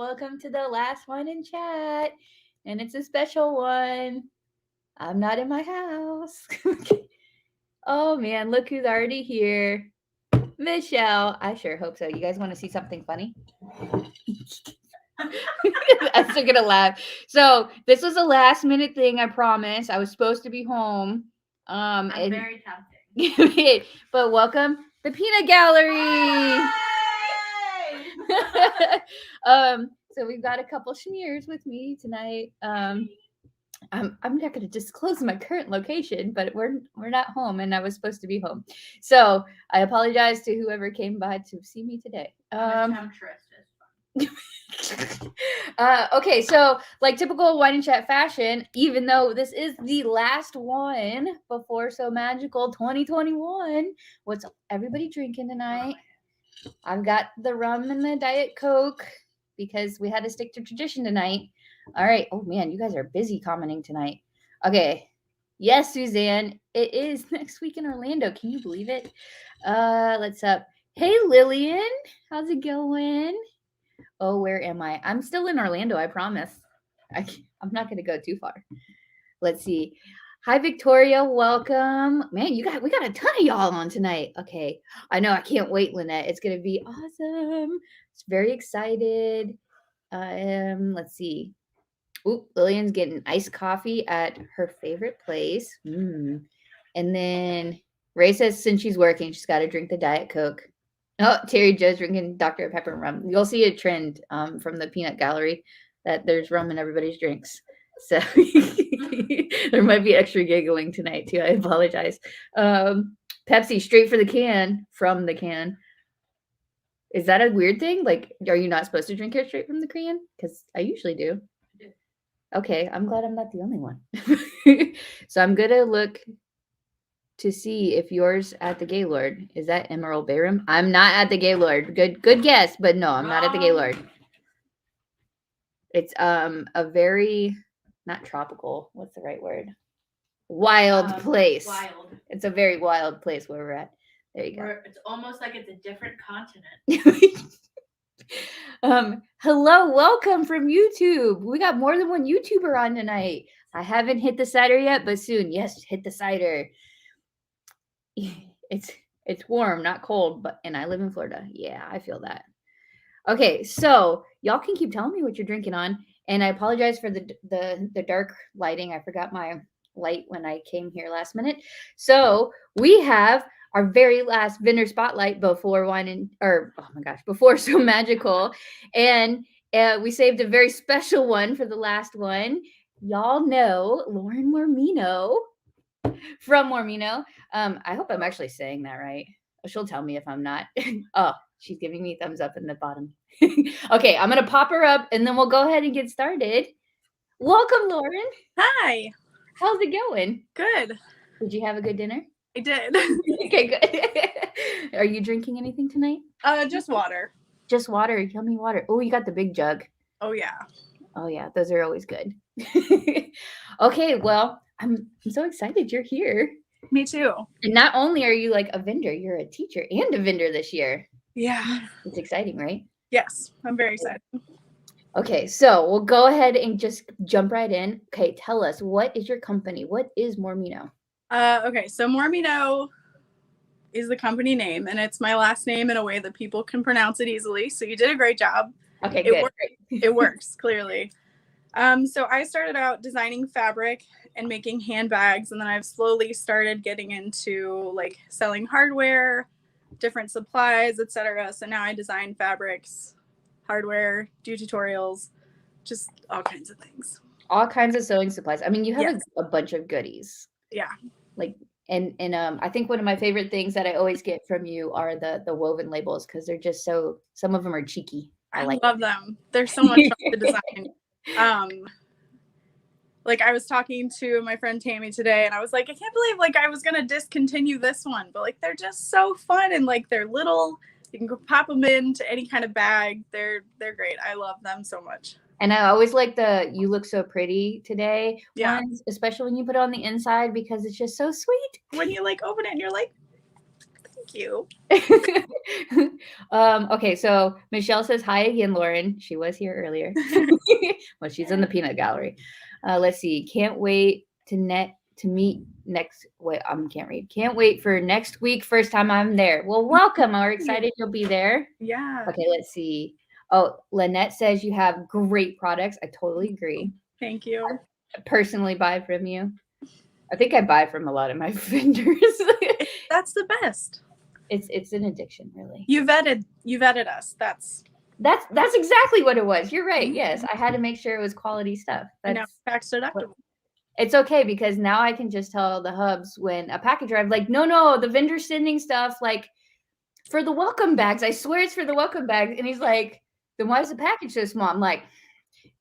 welcome to the last one in chat. And it's a special one. I'm not in my house. Oh man, look who's already here. Michelle. I sure hope so. You guys want to see something funny? I'm still gonna laugh. So this was a last minute thing, I promise. I was supposed to be home. I'm and very tempting. But welcome the peanut gallery. So we've got a couple schmears with me tonight. I'm not going to disclose my current location, but we're not home, and I was supposed to be home. So I apologize to whoever came by to see me today. Okay, so like typical wine and chat fashion, even though this is the last one before Sew Magical 2021, what's everybody drinking tonight? I've got the rum and the Diet Coke because we had to stick to tradition tonight. All right. Oh man, you guys are busy commenting tonight. Okay. Yes, Suzanne, it is next week in Orlando. Can you believe it? Let's up. Hey Lillian, how's it going? Oh, where am I? I'm still in Orlando, I promise. I'm not going to go too far. Let's see. Hi, Victoria. Welcome. Man, we got a ton of y'all on tonight. Okay. I know. I can't wait, Lynette. It's going to be awesome. It's very excited. Let's see. Oop, Lillian's getting iced coffee at her favorite place. And then Ray says since she's working, she's got to drink the Diet Coke. Oh, Terry Joe's drinking Dr. Pepper and rum. You'll see a trend from the peanut gallery that there's rum in everybody's drinks. So there might be extra giggling tonight too. I apologize. Pepsi straight for the can, from the can. Is that a weird thing? Like, are you not supposed to drink it straight from the can? Because I usually do. Okay, I'm glad I'm not the only one. So I'm gonna look to see if yours at the Gaylord. Is that Emerald Bayroom? I'm not at the Gaylord. Good guess, but no, I'm not at the Gaylord. It's a very not tropical. What's the right word? Wild place. Wild. It's a very wild place where we're at. There you go. It's almost like it's a different continent. Hello, welcome from YouTube. We got more than one YouTuber on tonight. I haven't hit the cider yet, but soon. Yes, hit the cider. It's warm, not cold, and I live in Florida. Yeah, I feel that. Okay, so y'all can keep telling me what you're drinking on, and I apologize for the dark lighting. I forgot my light when I came here last minute. So we have our very last vendor spotlight before before Sew Magical, and we saved a very special one for the last one. Y'all know Lauren Mormino from MoreMeKnow. I hope I'm actually saying that right. She'll tell me if I'm not. Oh, she's giving me thumbs up in the bottom. Okay, I'm going to pop her up and then we'll go ahead and get started. Welcome, Lauren. Hi. How's it going? Good. Did you have a good dinner? I did. Okay, good. Are you drinking anything tonight? Just water. Just water. Yummy water. Oh, you got the big jug. Oh, yeah. Oh, yeah. Those are always good. Okay, well, I'm so excited you're here. Me too. And not only are you like a vendor, you're a teacher and a vendor this year. Yeah. It's exciting, right? Yes, I'm very excited. Okay, so we'll go ahead and just jump right in. Okay, tell us, what is your company? What is MoreMeKnow? Okay, so MoreMeKnow is the company name, and it's my last name in a way that people can pronounce it easily. So you did a great job. Okay, good. It works, clearly. So I started out designing fabric and making handbags, and then I've slowly started getting into like selling hardware, different supplies, etc. So now I design fabrics, hardware, do tutorials, just all kinds of things. All kinds of sewing supplies. I mean, you have a bunch of goodies. Yeah. Like, and I think one of my favorite things that I always get from you are the woven labels, because they're just some of them are cheeky. I love them. They're so much fun to design. Like I was talking to my friend Tammy today, and I was like, I can't believe like I was gonna discontinue this one, but like they're just so fun, and like they're little. You can pop them into any kind of bag. They're great. I love them so much. And I always like the "you look so pretty today" ones, especially when you put it on the inside, because it's just so sweet. When you like open it and you're like, Thank you. Okay, so Michelle says hi again, Lauren. She was here earlier. Well, she's in the peanut gallery. Let's see. Can't wait to meet next. Wait, can't read. Can't wait for next week. First time I'm there. Well, welcome. We're excited you'll be there. Yeah. Okay, let's see. Oh, Lynette says you have great products. I totally agree. Thank you. I personally buy from you. I think I buy from a lot of my vendors. That's the best. It's an addiction, really. You vetted us. That's exactly what it was. You're right. Yes, I had to make sure it was quality stuff. now tax deductible. It's okay because now I can just tell the hubs when a package arrives, like, no, the vendor's sending stuff like for the welcome bags. I swear it's for the welcome bags. And he's like, then why is the package so small? I'm like,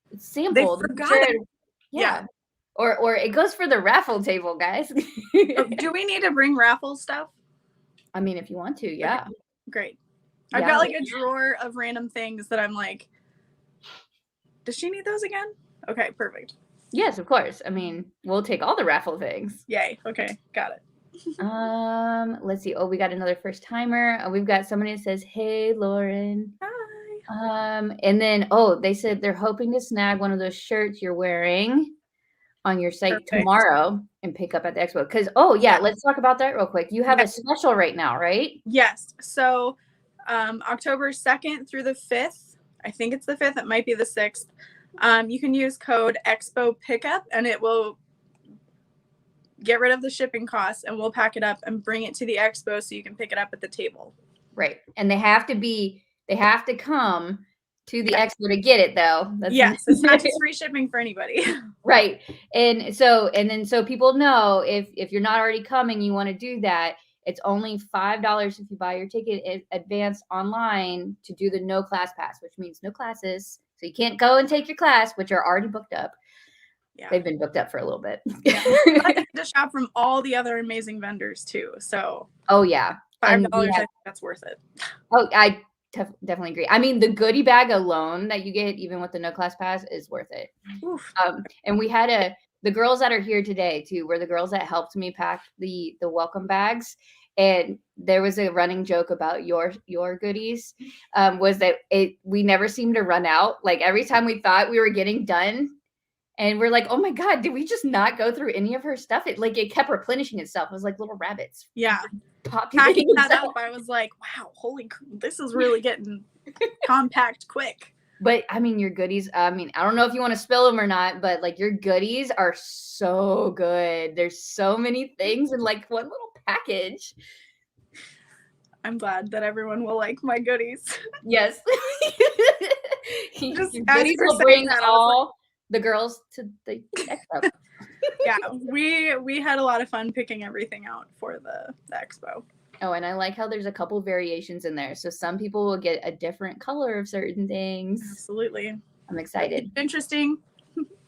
it's sampled. They forgot it. Yeah. Or it goes for the raffle table, guys. Do we need to bring raffle stuff? I mean, if you want to, yeah. Okay. Great. I've got like a drawer of random things that I'm like, does she need those again? Okay, perfect. Yes, of course. I mean, we'll take all the raffle things. Yay. Okay, got it. Let's see. Oh, we got another first timer. We've got somebody that says, "Hey, Lauren." Hi. And then they said they're hoping to snag one of those shirts you're wearing on your site tomorrow and pick up at the expo. Because let's talk about that real quick. You have a special right now, right? Yes. So October 2nd through the 5th, I think it's the 5th, it might be the 6th. You can use code Expo Pickup and it will get rid of the shipping costs and we'll pack it up and bring it to the expo so you can pick it up at the table. Right. And they have to come to the expo to get it though. Yes, it's not just free shipping for anybody. Right. And so people know if you're not already coming, you want to do that. It's only $5 if you buy your ticket in advance online to do the no class pass, which means no classes. So you can't go and take your class, which are already booked up. Yeah. They've been booked up for a little bit. Yeah. I get to shop from all the other amazing vendors too. So yeah. $5, I think that's worth it. Oh, I definitely agree. I mean, the goodie bag alone that you get, even with the no class pass, is worth it. And we had the girls that are here today too were the girls that helped me pack the welcome bags. And there was a running joke about your goodies was that we never seemed to run out. Like every time we thought we were getting done and we're like, oh my God, did we just not go through any of her stuff? It kept replenishing itself. It was like little rabbits. Yeah. Packing that up, I was like, wow, this is really getting compact quick. But I mean, your goodies, I don't know if you want to spill them or not, but like your goodies are so good. There's so many things in like one little package. I'm glad that everyone will like my goodies. Yes. Just your goodies will bring all the girls to the expo. Yeah, we had a lot of fun picking everything out for the expo. Oh, and I like how there's a couple variations in there. So some people will get a different color of certain things. Absolutely. I'm excited. Interesting.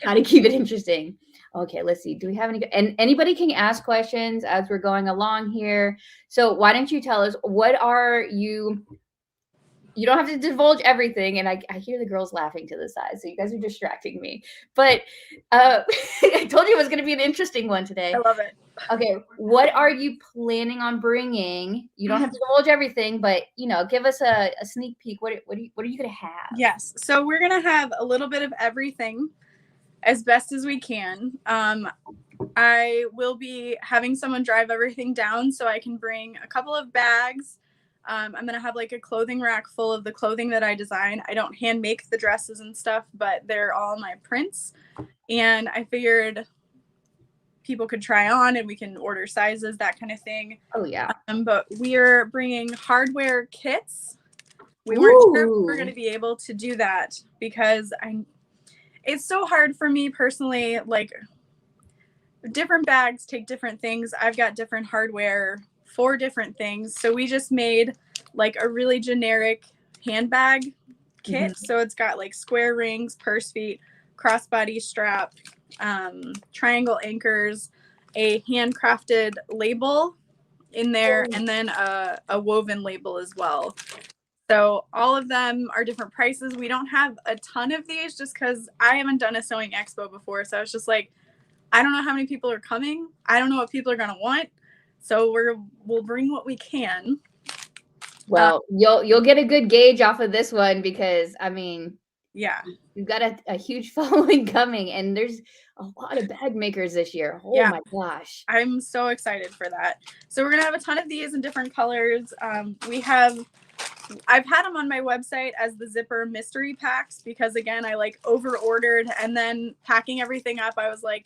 How to keep it interesting. Okay, let's see. Do we have any? And anybody can ask questions as we're going along here. So why don't you tell us, what are you? You don't have to divulge everything. And I hear the girls laughing to the side. So you guys are distracting me. But I told you it was going to be an interesting one today. I love it. Okay, what are you planning on bringing? You don't have to divulge everything, but give us a sneak peek. What are you going to have? Yes, so we're going to have a little bit of everything as best as we can. I will be having someone drive everything down so I can bring a couple of bags. I'm going to have like a clothing rack full of the clothing that I design. I don't hand make the dresses and stuff, but they're all my prints. And I figured people could try on and we can order sizes, that kind of thing. Oh, yeah. But we're bringing hardware kits. We weren't sure if we were going to be able to do that because it's so hard for me personally. Like, different bags take different things. I've got different hardware for different things. So we just made like a really generic handbag kit. Mm-hmm. So it's got like square rings, purse feet, crossbody strap, triangle anchors, a handcrafted label in there, and then a woven label as well. So all of them are different prices. We don't have a ton of these just because I haven't done a sewing expo before. So I was just like, I don't know how many people are coming. I don't know what people are going to want. So we'll bring what we can. Well, you'll get a good gauge off of this one because I mean, Yeah. you've got a huge following coming, and there's a lot of bag makers this year. Oh Yeah. my gosh. I'm so excited for that. So we're gonna have a ton of these in different colors. I've had them on my website as the zipper mystery packs because again, I like over ordered, and then packing everything up, I was like,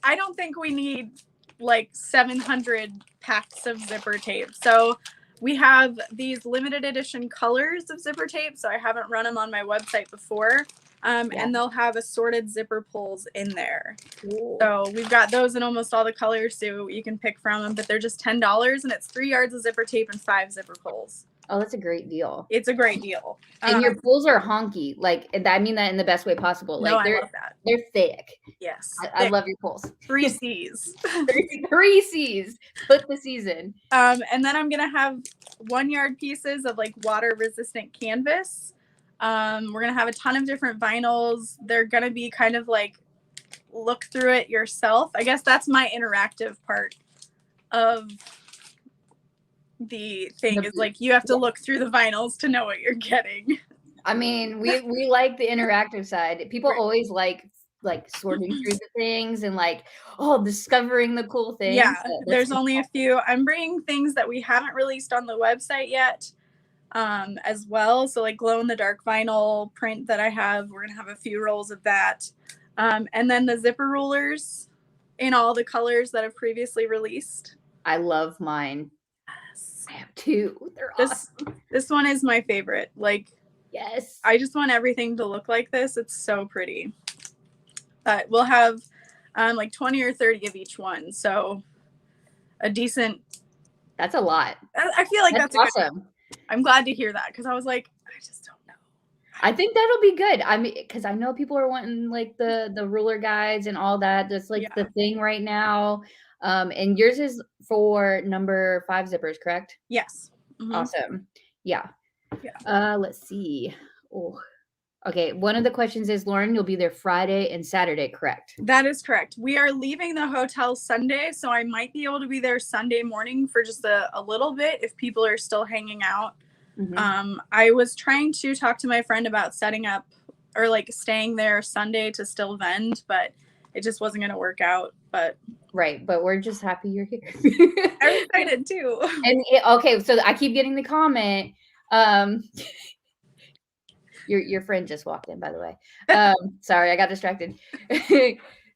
I don't think we need like 700 packs of zipper tape. So we have these limited edition colors of zipper tape. So I haven't run them on my website before. And they'll have assorted zipper pulls in there. Cool. So we've got those in almost all the colors, so you can pick from them, but they're just $10 and it's 3 yards of zipper tape and 5 zipper pulls. Oh, that's a great deal. It's a great deal. And your pulls are honky. Like, I mean that in the best way possible. Like, No, I love that. They're thick. Yes. I love your pulls. 3 C's. 3 C's. Put the C's in. And then I'm going to have 1 yard pieces of like water resistant canvas. We're going to have a ton of different vinyls. They're going to be kind of like look through it yourself. I guess that's my interactive part of the thing is like you have to look through the vinyls to know what you're getting. I mean, we like the interactive side. People always like sorting through the things and like, discovering the cool things. Yeah, there's only a few. I'm bringing things that we haven't released on the website yet as well. So like glow in the dark vinyl print that I have, we're gonna have a few rolls of that. And then the zipper rulers in all the colors that have previously released. I love mine. I have 2. They're awesome. This one is my favorite. Like, yes. I just want everything to look like this. It's so pretty. We'll have like 20 or 30 of each one. So a decent. That's a lot. I feel like that's awesome. I'm glad to hear that because I was like, I just don't know. I think that'll be good. I mean, because I know people are wanting like the ruler guides and all that. That's like the thing right now. And yours is for number 5 zippers, correct? Yes. Mm-hmm. Awesome. Yeah. Let's see. Oh, okay. One of the questions is, Lauren, you'll be there Friday and Saturday, correct? That is correct. We are leaving the hotel Sunday, so I might be able to be there Sunday morning for just a little bit if people are still hanging out. Mm-hmm. I was trying to talk to my friend about setting up or like staying there Sunday to still vend, but it just wasn't going to work out. But but we're just happy you're here. I'm excited too. And okay, so I keep getting the comment. Your friend just walked in, by the way. Sorry, I got distracted.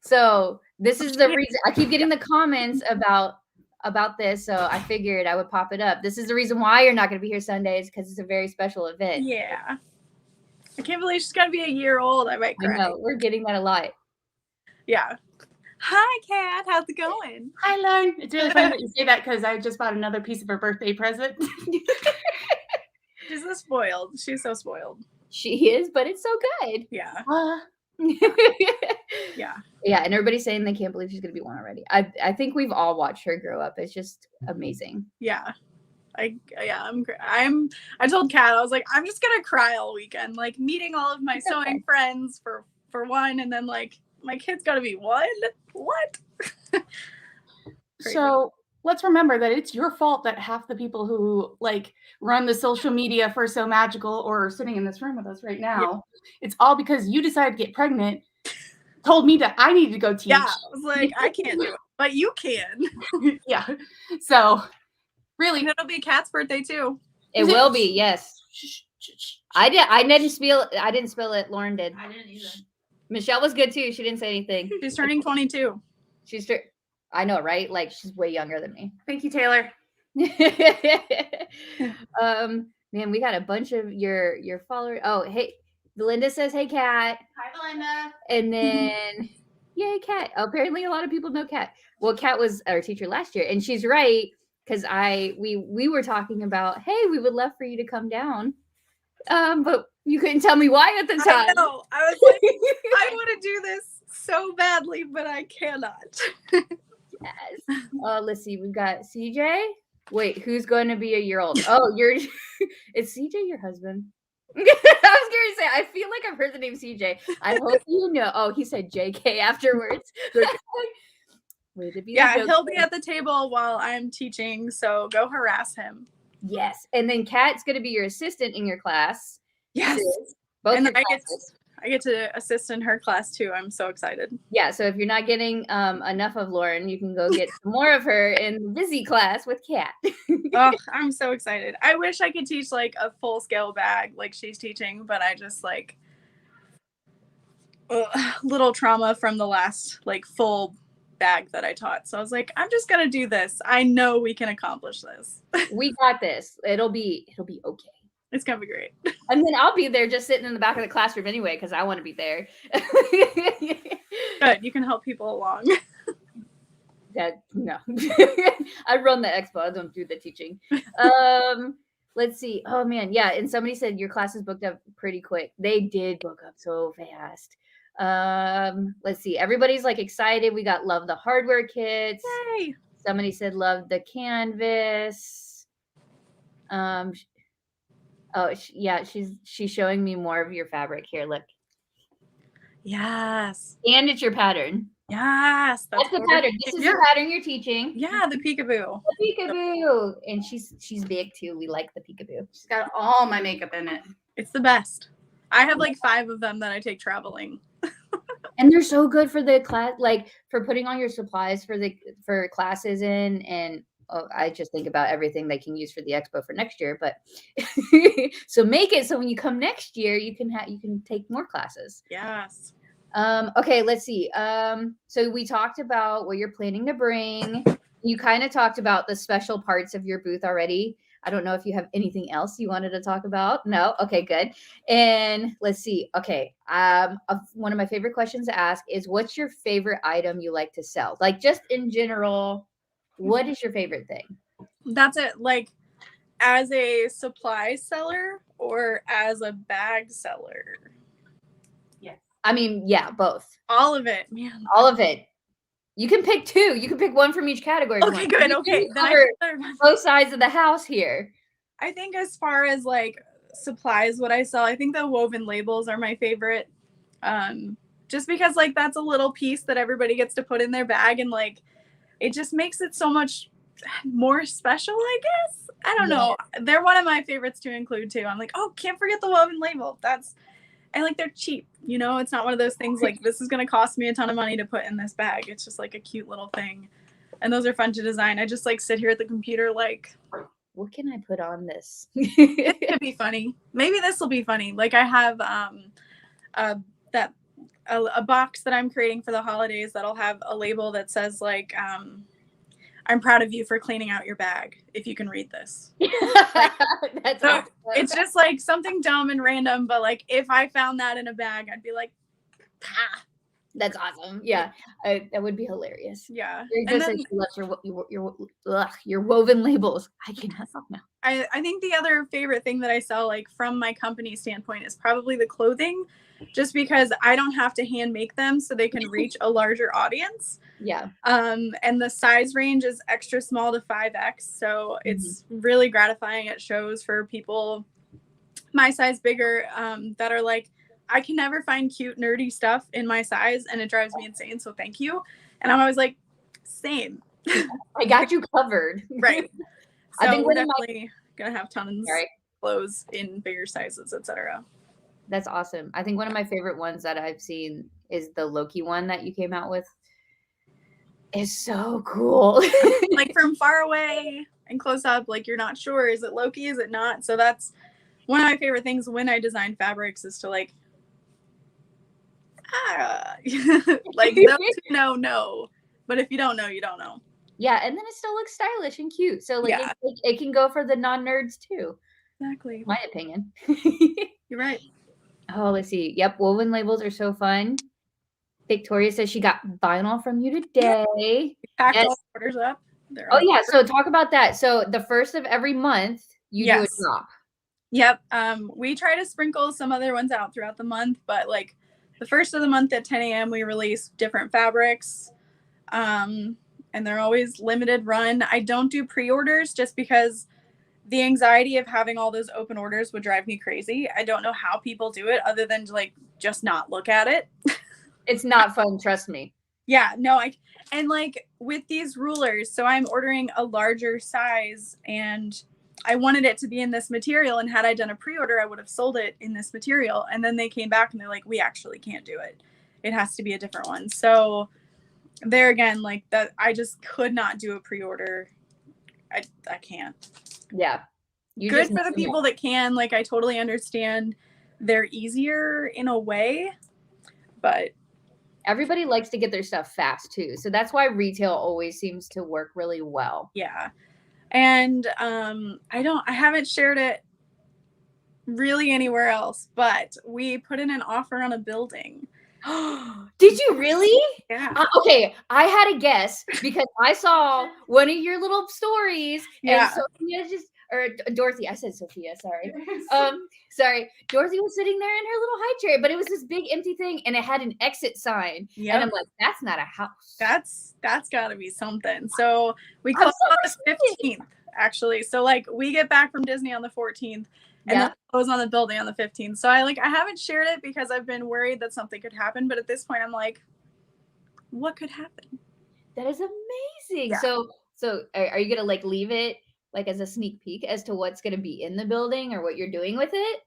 So this is the reason I keep getting the comments about this. So I figured I would pop it up. This is the reason why you're not going to be here Sundays, because it's a very special event. Yeah. I can't believe she's got to be a year old. I might cry. I know, we're getting that a lot. Yeah. Hi, Kat. How's it going? Hi, Lauren. It's really funny that you say that because I just bought another piece of her birthday present. She's so spoiled. She's so spoiled. She is, but it's so good. Yeah. Yeah, and everybody's saying they can't believe she's gonna be 1 already. I think we've all watched her grow up. It's just amazing. Yeah. I told Kat, I was like, I'm just gonna cry all weekend, like meeting all of my sewing friends for 1, and then like my kid's gotta be 1. What? So let's remember that it's your fault that half the people who like run the social media for Sew Magical or are sitting in this room with us right now, it's all because you decided to get pregnant, told me that I needed to go teach. Yeah, I was like, I can't do it, but you can. Yeah. So really, and it'll be Kat's birthday too. It will be, yes. I didn't spill it. Lauren did. I didn't either. Michelle was good too. She didn't say anything. She's turning 22. I know, right? Like, she's way younger than me. Thank you, Taylor. Man, we got a bunch of your followers. Oh, hey, Belinda says, "Hey, Kat." Hi, Belinda. And then, yay, Kat. Apparently, a lot of people know Kat. Well, Kat was our teacher last year, and she's right, because we were talking about, hey, we would love for you to come down, but you couldn't tell me why at the time. I know. I was like, I want to do this so badly, but I cannot. Yes. Let's see. We've got CJ. Wait, who's going to be a year old? Oh, is CJ your husband? I was going to say, I feel like I've heard the name CJ. I hope you know. Oh, he said JK afterwards. Yeah, he'll be at the table while I'm teaching, so go harass him. Yes. And then Kat's going to be your assistant in your class. Yes. Sis. Both And your I classes. get to assist in her class too. I'm so excited. Yeah, so if you're not getting enough of Lauren, you can go get some more of her in the busy class with Kat. Oh, I'm so excited. I wish I could teach like a full scale bag like she's teaching, but I just like little trauma from the last like full bag that I taught. So I was like, I'm just gonna do this. I know we can accomplish this. We got this. It'll be okay. It's gonna be great. And then I'll be there just sitting in the back of the classroom anyway, because I want to be there. Good. You can help people along. No. I run the expo. I don't do the teaching. Let's see. Oh man, yeah. And somebody said your class is booked up pretty quick. They did book up so fast. Let's see. Everybody's like excited. We got love the hardware kits. Yay. Somebody said love the canvas. Oh yeah, she's showing me more of your fabric here. Look. Yes. And it's your pattern. Yes. That's the pattern. This is the pattern you're teaching. Yeah, the peekaboo. The peekaboo. And she's big too. We like the peekaboo. She's got all my makeup in it. It's the best. I have like 5 of them that I take traveling. And they're so good for the class, like for putting on your supplies for classes in. And I just think about everything they can use for the expo for next year. But so make it so when you come next year, you can take more classes. Yes. Okay, let's see. So we talked about what you're planning to bring. You kind of talked about the special parts of your booth already. I don't know if you have anything else you wanted to talk about. No? Okay, good. And let's see. Okay. One of my favorite questions to ask is what's your favorite item you like to sell? Like just in general, what is your favorite thing? That's it. Like as a supply seller or as a bag seller? I mean, yeah, both. All of it, man. All of it. You can pick 2. You can pick one from each category. Okay, good. Okay. Then Both sides of the house here. I think as far as like supplies, what I sell, I think the woven labels are my favorite. Just because like that's a little piece that everybody gets to put in their bag and like it just makes it so much more special, I guess. I don't know. They're one of my favorites to include too. I'm like, oh, can't forget the woven label. And like they're cheap, you know, it's not one of those things like this is going to cost me a ton of money to put in this bag. It's just like a cute little thing. And those are fun to design. I just like sit here at the computer like, what can I put on this? It could be funny. Maybe this will be funny. Like I have a box that I'm creating for the holidays that'll have a label that says like, I'm proud of you for cleaning out your bag. If you can read this. That's so awesome. It's just like something dumb and random, but like if I found that in a bag, I'd be like, ah. That's awesome. Yeah, that would be hilarious. Yeah. Just said she loves your woven labels. I cannot stop now. I think the other favorite thing that I sell, like from my company standpoint, is probably the clothing, just because I don't have to hand make them, so they can reach a larger audience. Yeah. And the size range is extra small to 5X, so it's really gratifying at shows for people my size bigger that are like, I can never find cute nerdy stuff in my size, and it drives me insane. So thank you. And I'm always like, same. I got you covered. Right. So I think we're definitely gonna have tons of clothes in bigger sizes, etc. That's awesome. I think one of my favorite ones that I've seen is the Loki one that you came out with. It's so cool. Like from far away and close up, like you're not sure, is it Loki, is it not? So that's one of my favorite things when I design fabrics, is to like like those who know, but if you don't know, you don't know. Yeah, and then it still looks stylish and cute. So like it can go for the non-nerds too. Exactly. My opinion. You're right. Oh, let's see. Yep, woven labels are so fun. Victoria says she got vinyl from you today. We packed all the orders up. Oh yeah, so talk about that. So the first of every month you do a drop. Yep. We try to sprinkle some other ones out throughout the month, but like the first of the month at 10 a.m. we release different fabrics. And they're always limited run. I don't do pre-orders just because the anxiety of having all those open orders would drive me crazy. I don't know how people do it other than to like just not look at it. It's not fun, trust me. Yeah, no, and like with these rulers, so I'm ordering a larger size and I wanted it to be in this material, and had I done a pre-order, I would have sold it in this material. And then they came back and they're like, we actually can't do it. It has to be a different one. So there again, like that, I just could not do a pre-order. I can't. Yeah. You Good just for the people that can. Like, I totally understand they're easier in a way, but everybody likes to get their stuff fast too. So that's why retail always seems to work really well. yeah. And I haven't shared it really anywhere else, but we put in an offer on a building. Did you really? Yeah. Okay, I had a guess because I saw one of your little stories, Yeah. and Sophia or Dorothy. I said Sophia. Sorry. Sorry. Dorothy was sitting there in her little high chair, but it was this big empty thing, and it had an exit sign. Yep. And I'm like, that's not a house. That's got to be something. So we close on the 15th, actually. So like we get back from Disney on the 14th. And then close on the building on the 15th. So I haven't shared it because I've been worried that something could happen. But at this point, I'm like, what could happen? That is amazing. Yeah. So are you gonna like leave it like as a sneak peek as to what's gonna be in the building or what you're doing with it?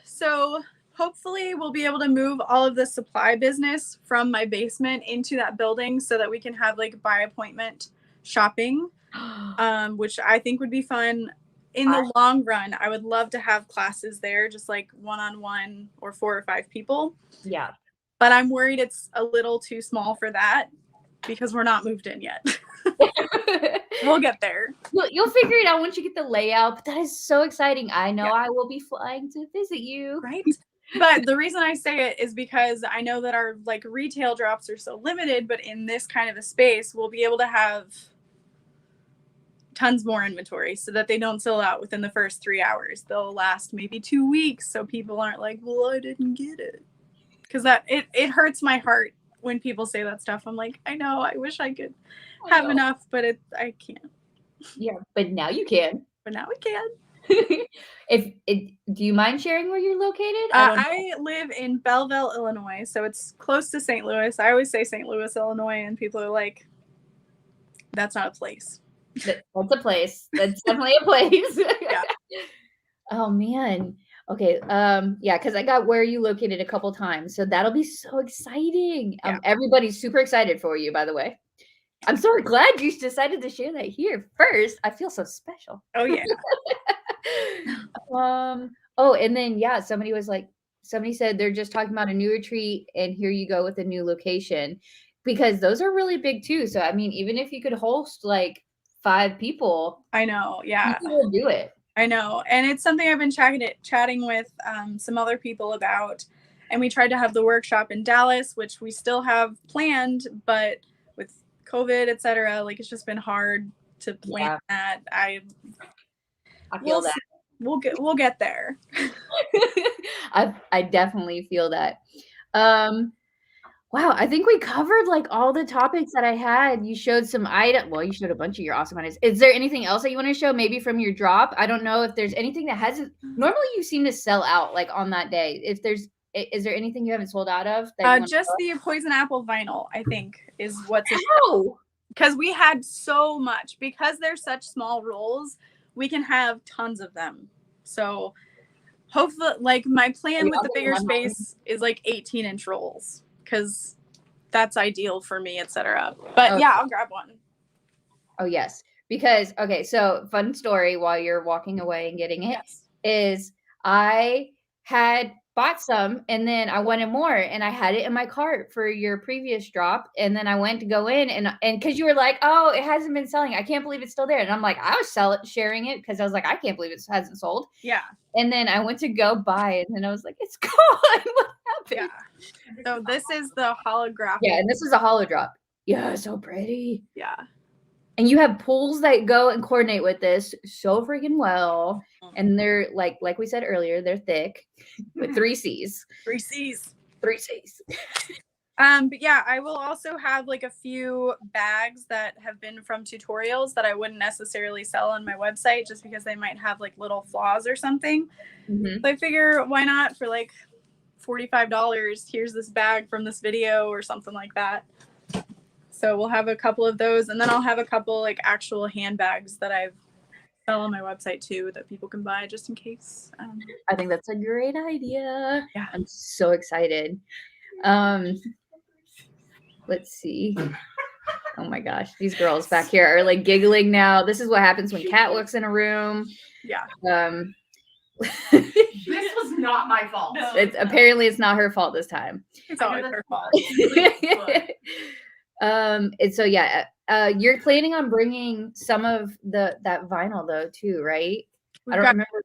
So hopefully we'll be able to move all of the supply business from my basement into that building so that we can have like by appointment shopping, which I think would be fun. In the long run, I would love to have classes there, just like one-on-one or 4 or 5 people. Yeah. But I'm worried it's a little too small for that because we're not moved in yet. We'll get there. You'll figure it out once you get the layout. But that is so exciting. I know I will be flying to visit you. Right. But the reason I say it is because I know that our like retail drops are so limited, but in this kind of a space, we'll be able to have tons more inventory so that they don't sell out within the first 3 hours. They'll last maybe 2 weeks, so people aren't like, well, I didn't get it. Because that it hurts my heart when people say that stuff. I'm like, I know, I wish I could have enough, but I can't. Yeah, but now you can. But now we can. Do you mind sharing where you're located? I live in Belleville, Illinois, so it's close to St. Louis. I always say St. Louis, Illinois, and people are like, that's not a place. That's a place. That's definitely a place. Yeah. Oh man. Okay. Yeah, because I got where you located a couple times, so that'll be so exciting. Yeah. Everybody's super excited for you, by the way. I'm so glad you decided to share that here first. I feel so special. Oh yeah. Oh, and then somebody said they're just talking about a new retreat, and here you go with a new location, because those are really big too. So I mean, even if you could host like 5 people, I know. Yeah. you will do it. I know. And it's something I've been chatting with some other people about. And we tried to have the workshop in Dallas, which we still have planned, but with COVID, et cetera, like it's just been hard to plan that. I feel that. We'll get there. I definitely feel that. Wow, I think we covered like all the topics that I had. You showed some items. You showed a bunch of your awesome items. Is there anything else that you want to show? Maybe from your drop? I don't know if there's anything that hasn't. Normally, you seem to sell out like on that day. Is there anything you haven't sold out of? Just the poison apple vinyl, I think, is what's. How? Because we had so much. Because they're such small rolls, we can have tons of them. So hopefully, like my plan with the bigger space is like 18-inch rolls. Because that's ideal for me, etc. But yeah, I'll grab one. Oh yes, because so fun story while you're walking away and getting it is I had bought some and then I wanted more and I had it in my cart for your previous drop, and then I went to go in and because you were like, oh, it hasn't been selling, I can't believe it's still there, and I'm like, I was sharing it because I was like, I can't believe it hasn't sold. Yeah. And then I went to go buy it and then I was like, it's gone. What happened? Yeah. So this is the holographic. Yeah, and this is a holo drop. Yeah, so pretty. Yeah. And you have pools that go and coordinate with this so freaking well. And they're like we said earlier, they're thick with 3 C's. 3 C's. 3 C's. But yeah, I will also have like a few bags that have been from tutorials that I wouldn't necessarily sell on my website just because they might have like little flaws or something. Mm-hmm. So I figure why not for like $45, here's this bag from this video or something like that. So we'll have a couple of those, and then I'll have a couple like actual handbags that I've sell on my website too that people can buy just in case. I think that's a great idea. Yeah. I'm so excited. Let's see. Oh my gosh, these girls back here are like giggling now. This is what happens when Kat walks in a room. Yeah. This was not my fault. No. Apparently it's not her fault this time. It's always her fault. And so yeah, you're planning on bringing some of that vinyl though too, right? I don't remember.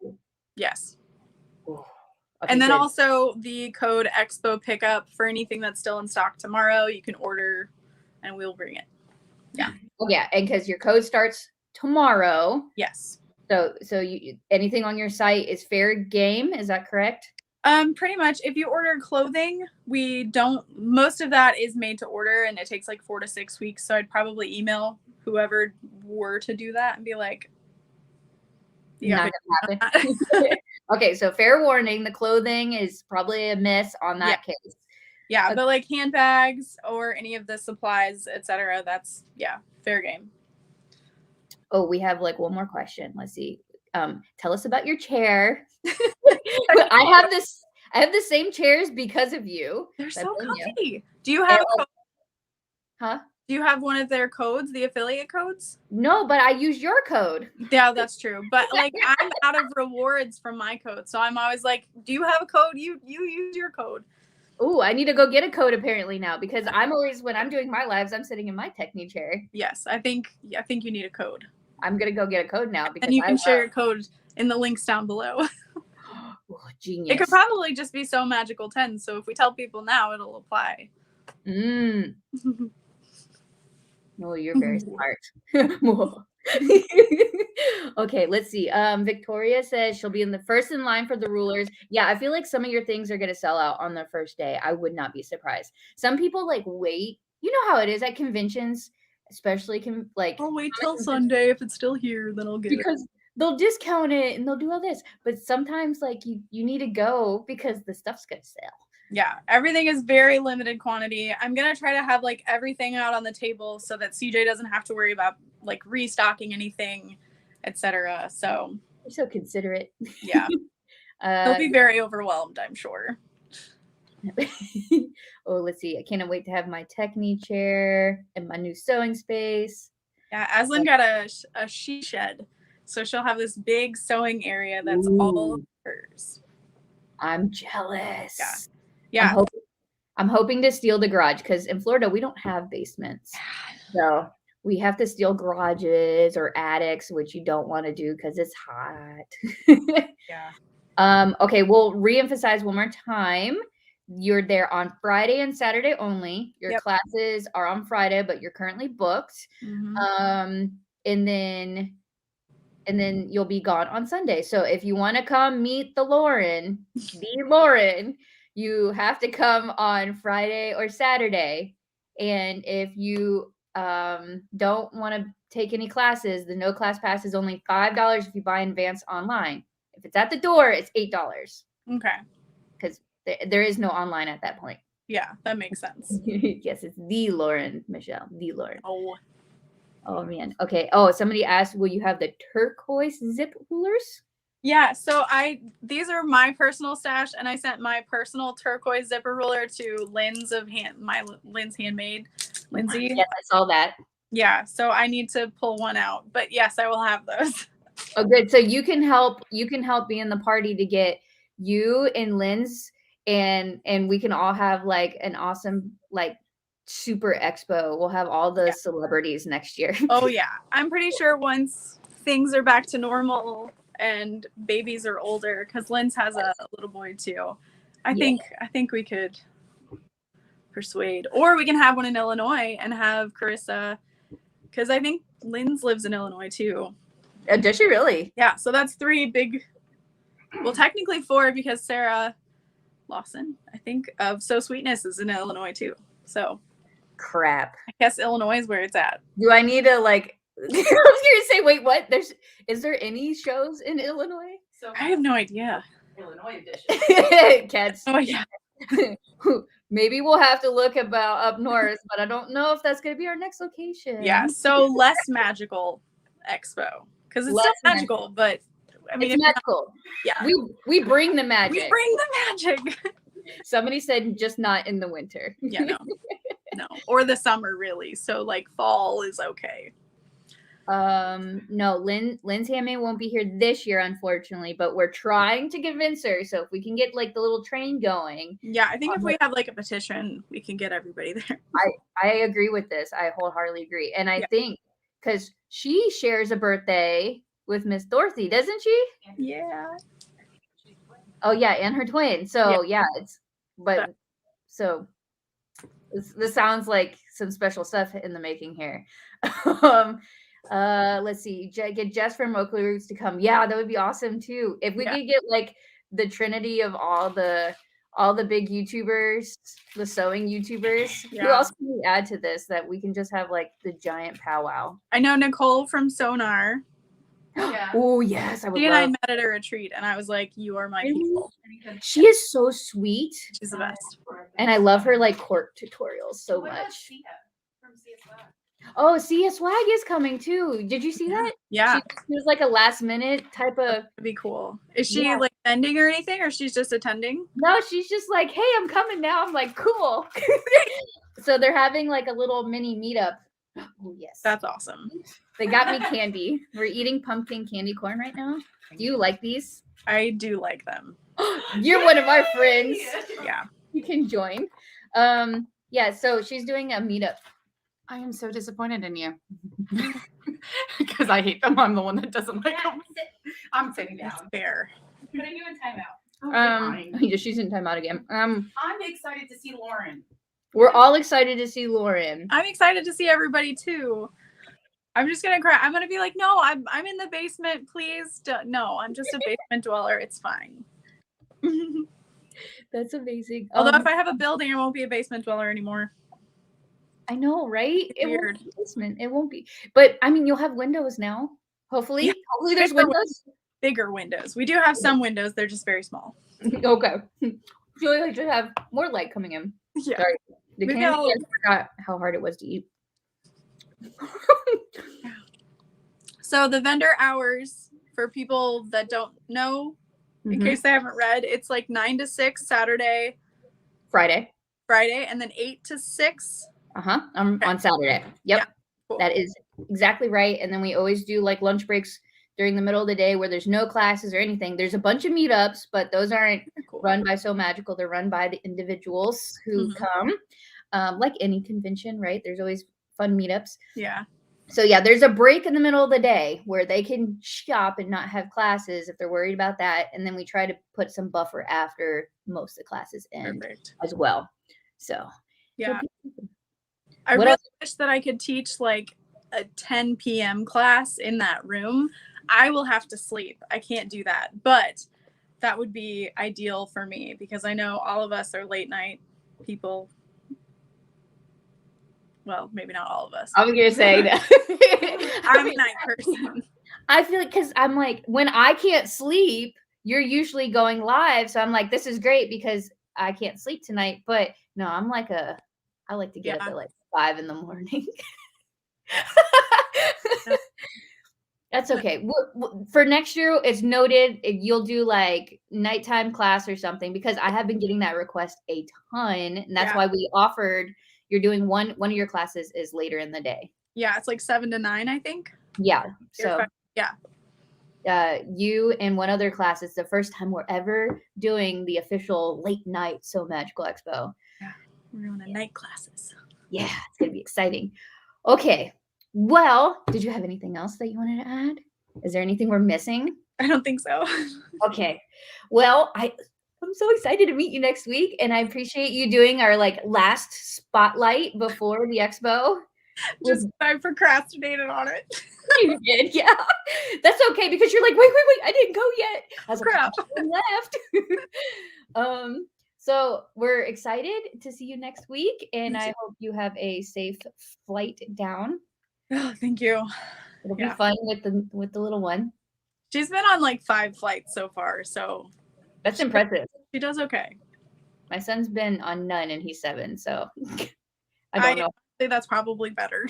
Yes. Okay, And then good. also the code Expo pickup for anything that's still in stock tomorrow. You can order and we'll bring it. Yeah. Oh, yeah, and because your code starts tomorrow. Yes. So you anything on your site is fair game, is that correct? Pretty much if you order clothing, most of that is made to order and it takes like 4 to 6 weeks. So I'd probably email whoever were to do that and be like, Not gonna happen. Okay, so fair warning, the clothing is probably a miss on that case. Yeah, Okay. but like handbags or any of the supplies, etc., that's fair game. Oh, we have like one more question. Let's see. Tell us about your chair. I have the same chairs because of you. They're I so blame you. comfy. Do you have Huh? Do you have one of their codes, the affiliate codes? No, but I use your code. Yeah, that's true. But like I'm out of rewards from my code. So I'm always like, do you have a code? You use your code. Oh, I need to go get a code apparently now because I'm always when I'm doing my lives, I'm sitting in my technique chair. Yes, I think you need a code. I'm gonna go get a code now because And you can share your code in the links down below. Oh, genius. It could probably just be Sew Magical 10. So if we tell people now, it'll apply. No, you're very smart. Okay, let's see. Victoria says she'll be in the first in line for the rulers. Yeah, I feel like some of your things are gonna sell out on the first day. I would not be surprised. Some people like wait. You know how it is at conventions, especially I'll wait till Sunday. If it's still here, then I'll get it. because they'll discount it and they'll do all this. But sometimes like you need to go because the stuff's gonna sell. Yeah, everything is very limited quantity. I'm going to try to have like everything out on the table so that CJ doesn't have to worry about like restocking anything, etc. So, You're so considerate. yeah. He'll be very overwhelmed, I'm sure. Oh, let's see. I can't wait to have my technique chair and my new sewing space. Yeah, Aslan got a she shed. So she'll have this big sewing area that's all hers. I'm jealous. Yeah. I'm hoping to steal the garage because in Florida we don't have basements. So we have to steal garages or attics, which you don't want to do because it's hot. Yeah. Okay, we'll reemphasize one more time. You're there on Friday and Saturday only. Your classes are on Friday, but you're currently booked. Mm-hmm. And then you'll be gone on Sunday. So if you want to come meet the Lauren, you have to come on Friday or Saturday. And if you don't want to take any classes, the no class pass is only $5 if you buy in advance online. If it's at the door, it's $8. Okay. Because there is no online at that point. Yeah, that makes sense. Yes, it's the Lauren, Michelle, the Lauren. Oh man. Okay. Oh, somebody asked, will you have the turquoise zip rulers? Yeah, so these are my personal stash, and I sent my personal turquoise zipper ruler to Lynn's Lynn's Handmade, Lindsay. Yes, I saw that. Yeah, so I need to pull one out, but yes, I will have those. Oh, good. So you can help be in the party to get you and Lynn's, and we can all have like an awesome like super expo. We'll have all the celebrities next year. Oh yeah, I'm pretty sure once things are back to normal and babies are older, because Lynn's has a little boy too. I think we could persuade, or we can have one in Illinois and have Carissa, because I think Lynn's lives in Illinois too. Does she really? Yeah, so that's 3 big, well, technically 4, because Sarah Lawson, I think, of So Sweetness is in Illinois too. So crap. I guess Illinois is where it's at. Do I need to like I was gonna say, wait, what? Is there any shows in Illinois? So I have no idea. Illinois edition. Cats. Oh yeah. Maybe we'll have to look about up north, but I don't know if that's gonna be our next location. Yeah. So less magical expo, because it's Less still magical, but I mean, It's magical. yeah, We bring the magic. we bring the magic. Somebody said just not in the winter. Yeah, no, or the summer really. So like fall is okay. No, Lynn's handmaid won't be here this year, unfortunately, but we're trying to convince her. So if we can get like the little train going. Yeah, I think if we have like a petition, we can get everybody there. I agree with this. I wholeheartedly agree. And I think because she shares a birthday with Miss Dorothy, doesn't she? Yeah. Oh yeah, and her twin. So this sounds like some special stuff in the making here. Let's see. Get Jess from Oakley Roots to come. Yeah, that would be awesome too. If we could get like the trinity of all the big YouTubers, the sewing YouTubers. Who else can we add to this that we can just have like the giant powwow? I know Nicole from Sonar. Yeah. Oh yes, I would. She and I met at a retreat, and I was like, "You are my people." She is so sweet. She's the best. And I love her like cork tutorials so much. Oh, Sia Swag is coming too. Did you see that? Yeah. She was like a last minute type of. That'd be cool. Is she like attending or anything, or she's just attending? No, she's just like, hey, I'm coming now. I'm like, cool. So they're having like a little mini meetup. Oh, yes. That's awesome. They got me candy. We're eating pumpkin candy corn right now. Do you like these? I do like them. You're one of our friends. Yeah. You can join. Yeah, so she's doing a meetup. I am so disappointed in you because I hate them. I'm the one that doesn't like them. I'm sitting down. Fair. Putting you in timeout. She's in timeout again. I'm excited to see Lauren. We're all excited to see Lauren. I'm excited to see everybody too. I'm just gonna cry. I'm gonna be like, no, I'm in the basement. Please, no, I'm just a basement dweller. It's fine. That's amazing. Although if I have a building, I won't be a basement dweller anymore. I know, right? It Weird. won't be basement. It won't be. But I mean, you'll have windows now. Hopefully, hopefully there's Bigger windows. Bigger windows. We do have some windows. They're just very small. Okay. So like to have more light coming in. Yeah. Sorry. The Maybe candy, I forgot how hard it was to eat. So the vendor hours for people that don't know, in case they haven't read, it's like 9 to 6 Saturday, Friday. and then 8 to 6. On Saturday. Yep. Yeah, cool. That is exactly right. And then we always do like lunch breaks during the middle of the day where there's no classes or anything. There's a bunch of meetups, but those aren't run by Sew Magical. They're run by the individuals who come. Like any convention, right? There's always fun meetups. Yeah. So yeah, there's a break in the middle of the day where they can shop and not have classes if they're worried about that. And then we try to put some buffer after most of the classes end as well. So yeah. I really wish that I could teach like a 10 p.m. class in that room. I will have to sleep. I can't do that. But that would be ideal for me because I know all of us are late night people. Well, maybe not all of us. I was going to say that. I'm a night person. I feel like because I'm like, when I can't sleep, you're usually going live. So I'm like, this is great because I can't sleep tonight. But no, I like to get up at like 5 a.m. That's okay. For next year, it's noted you'll do like nighttime class or something because I have been getting that request a ton. And that's why we offered, you're doing one of your classes is later in the day. Yeah, it's like 7 to 9, I think. Yeah. So yeah. You and one other class, it's the first time we're ever doing the official late night Sew Magical Expo. Yeah. We're doing night classes. Yeah, it's gonna be exciting. Okay. Well, did you have anything else that you wanted to add? Is there anything we're missing? I don't think so. Okay. Well, I'm so excited to meet you next week, and I appreciate you doing our like last spotlight before the expo. Just I procrastinated on it. You did, yeah. That's okay because you're like, wait, I didn't go yet. I was Crap. Like, left. So we're excited to see you next week, and I hope you have a safe flight down. Oh, thank you. It'll be fun with the little one. She's been on like 5 flights so far, so that's impressive. She does okay. My son's been on none, and he's 7, so I don't know. Say that's probably better.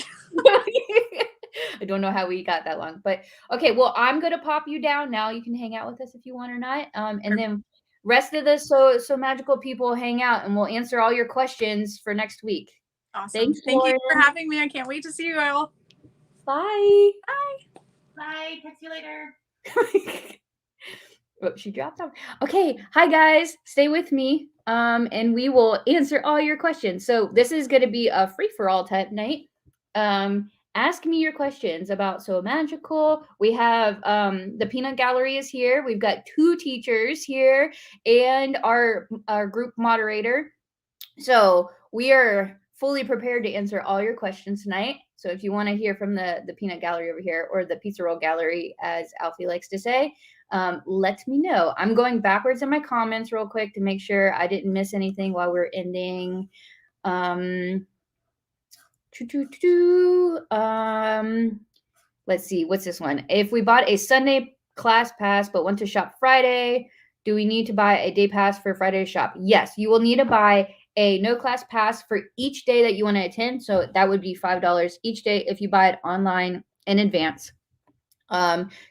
I don't know how we got that long, but okay. Well, I'm gonna pop you down now. You can hang out with us if you want or not. And then rest of the so magical people hang out, and we'll answer all your questions for next week. Awesome. Thanks, Thank you Lauren. for having me. I can't wait to see you all. Bye. Bye. Catch you later. Oh, she dropped off. Okay, hi guys, stay with me, and we will answer all your questions. So this is going to be a free for all type night. Ask me your questions about Sew Magical. We have the Peanut Gallery is here. We've got 2 teachers here and our group moderator. So we are fully prepared to answer all your questions tonight. So if you want to hear from the Peanut Gallery over here, or the Pizza Roll Gallery, as Alfie likes to say, let me know. I'm going backwards in my comments real quick to make sure I didn't miss anything while we're ending. Let's see, what's this one? If we bought a Sunday class pass but want to shop Friday, do we need to buy a day pass for Friday shop? Yes, you will need to buy a no class pass for each day that you want to attend. So that would be $5 each day if you buy it online in advance.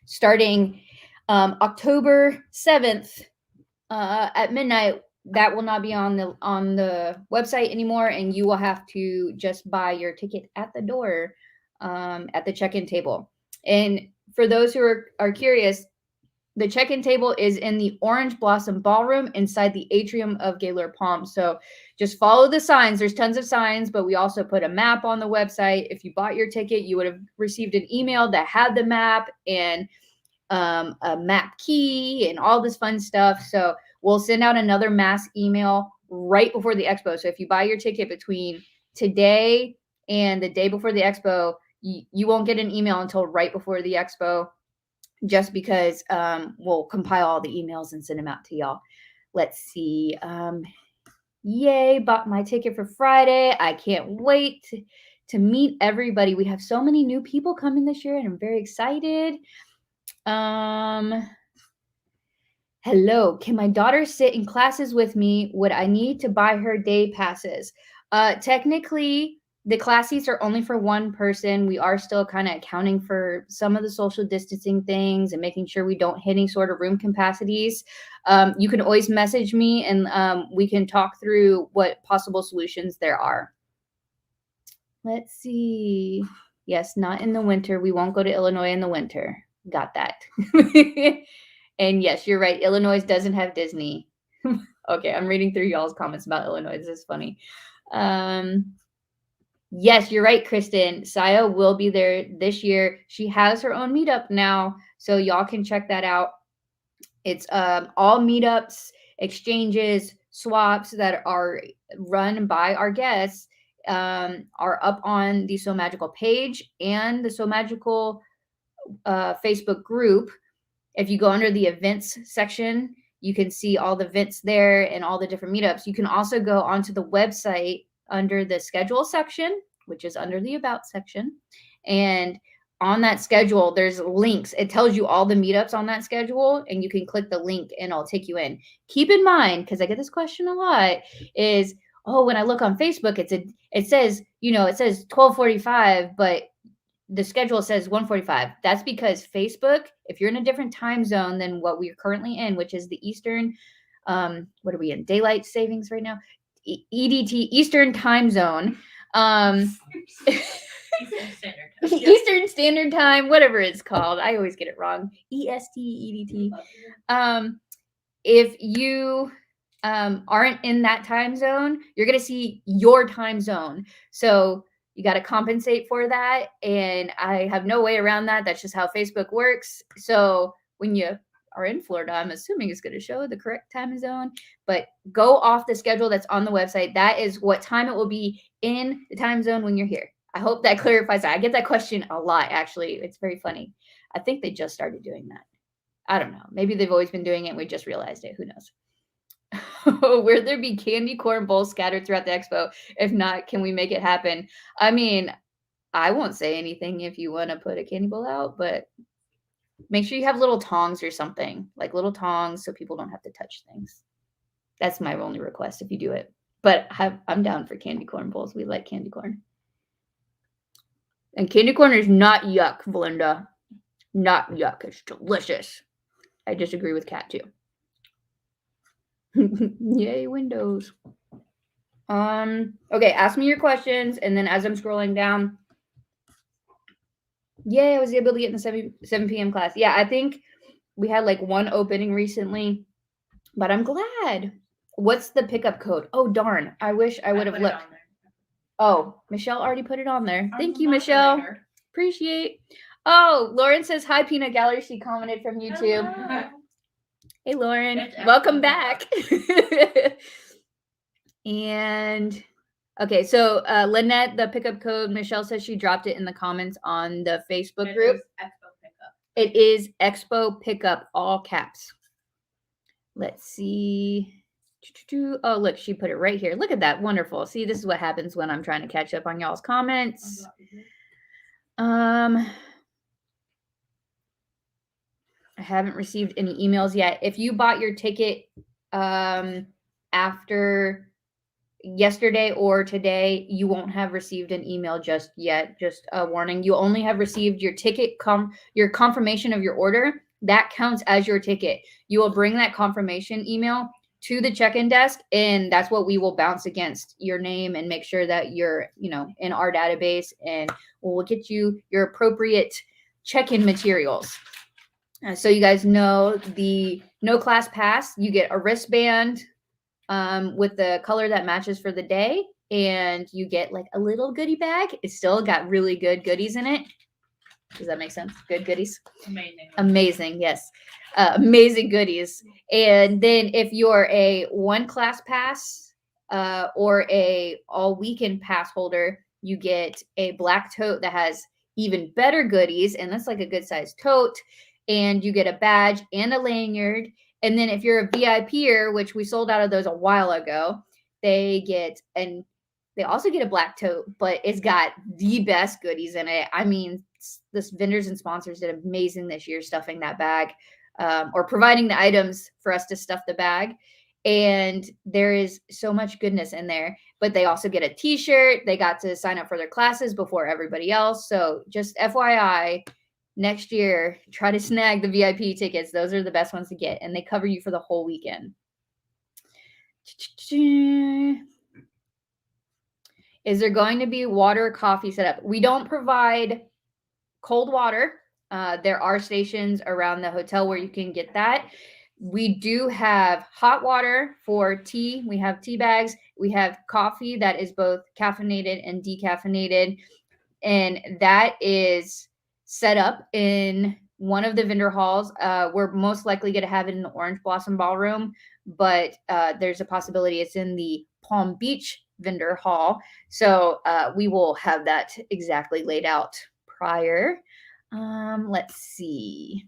Starting October 7th at midnight, that will not be on the website anymore, and you will have to just buy your ticket at the door, at the check-in table. And for those who are curious, the check-in table is in the Orange Blossom Ballroom inside the atrium of Gaylord Palms. So just follow the signs. There's tons of signs, but we also put a map on the website. If you bought your ticket, you would have received an email that had the map and a map key and all this fun stuff. So we'll send out another mass email right before the expo. So if you buy your ticket between today and the day before the expo, you won't get an email until right before the expo, just because we'll compile all the emails and send them out to y'all. Let's see. Yay, bought my ticket for Friday. I can't wait to meet everybody. We have so many new people coming this year, and I'm very excited. Hello, can my daughter sit in classes with me? Would I need to buy her day passes? Technically, the class seats are only for one person. We are still kind of accounting for some of the social distancing things and making sure we don't hit any sort of room capacities. You can always message me, and we can talk through what possible solutions there are. Let's see. Yes, not in the winter. We won't go to Illinois in the winter. Got that. And yes, you're right. Illinois doesn't have Disney. Okay, I'm reading through y'all's comments about Illinois. This is funny. Yes, you're right, Kristen. Saya will be there this year. She has her own meetup now, so y'all can check that out. It's all meetups, exchanges, swaps that are run by our guests are up on the Sew Magical page and the Sew Magical Facebook group. If you go under the events section, you can see all the events there and all the different meetups. You can also go onto the website under the schedule section, which is under the about section. And on that schedule, there's links. It tells you all the meetups on that schedule, and you can click the link and it'll take you in. Keep in mind, because I get this question a lot, is, oh, when I look on Facebook, it says 12:45, but the schedule says 1:45. That's because Facebook, if you're in a different time zone than what we're currently in, which is the Eastern, what are we in? Daylight savings right now? EDT, Eastern time zone. Eastern Standard Time, whatever it's called. I always get it wrong. EST, EDT. If you aren't in that time zone, you're going to see your time zone. So you got to compensate for that. And I have no way around that. That's just how Facebook works. So when you are in Florida, I'm assuming it's going to show the correct time zone, but go off the schedule that's on the website. That is what time it will be in the time zone when you're here. I hope that clarifies that. I get that question a lot, actually. It's very funny. I think they just started doing that. I don't know. Maybe they've always been doing it and we just realized it. Who knows? Will there be candy corn bowls scattered throughout the expo? If not, can we make it happen? I mean, I won't say anything if you want to put a candy bowl out, but make sure you have little tongs or something, like little tongs so people don't have to touch things. That's my only request if you do it. But I'm down for candy corn bowls. We like candy corn. And candy corn is not yuck, Belinda. Not yuck. It's delicious. I disagree with Kat too. Yay, Windows. Okay, ask me your questions, and then as I'm scrolling down, yay, I was able to get in the 7 p.m. class. Yeah, I think we had like one opening recently, but I'm glad. What's the pickup code? Oh, darn. I wish I would have looked. Oh, Michelle already put it on there. Thank you, Michelle. Appreciate. Oh, Lauren says, hi, Peanut Gallery. She commented from YouTube. Hello. Hey, Lauren. It's Welcome excellent. back. And okay, so Lynette, the pickup code, Michelle says she dropped it in the comments on the Facebook group. Expo pickup. It is Expo Pickup, all caps. Let's see. Oh, look, she put it right here. Look at that. Wonderful. See, this is what happens when I'm trying to catch up on y'all's comments. I haven't received any emails yet. If you bought your ticket after yesterday or today, you won't have received an email just yet. Just a warning. You only have received your ticket, your confirmation of your order. That counts as your ticket. You will bring that confirmation email to the check-in desk, and that's what we will bounce against your name and make sure that you're, in our database, and we'll get you your appropriate check-in materials. So you guys know the no class pass, you get a wristband with the color that matches for the day, and you get like a little goodie bag. It's still got really good goodies in it. Does that make sense? Good goodies. Amazing. Yes. Amazing goodies. And then if you're a one class pass or a all weekend pass holder, you get a black tote that has even better goodies. And that's like a good sized tote. And you get a badge and a lanyard. And then if you're a VIPer, which we sold out of those a while ago, they also get a black tote, but it's got the best goodies in it. I mean, this vendors and sponsors did amazing this year stuffing that bag or providing the items for us to stuff the bag. And there is so much goodness in there, but they also get a t-shirt. They got to sign up for their classes before everybody else. So just FYI, next year, try to snag the VIP tickets. Those are the best ones to get, and they cover you for the whole weekend. Is there going to be water, coffee set up? We don't provide cold water. There are stations around the hotel where you can get that. We do have hot water for tea. We have tea bags. We have coffee that is both caffeinated and decaffeinated. And that is set up in one of the vendor halls. We're most likely going to have it in the Orange Blossom Ballroom, but there's a possibility it's in the Palm Beach vendor hall. So we will have that exactly laid out prior. Let's see.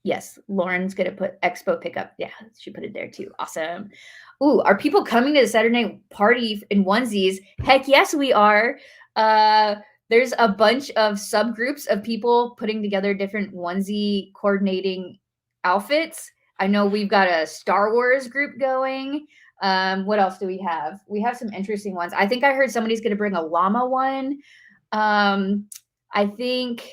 Yes, Lauren's going to put Expo pickup. Yeah, she put it there too. Awesome. Ooh, are people coming to the Saturday night party in onesies? Heck yes, we are. There's a bunch of subgroups of people putting together different onesie coordinating outfits. I know we've got a Star Wars group going. What else do we have? We have some interesting ones. I think I heard somebody's going to bring a llama one. I think,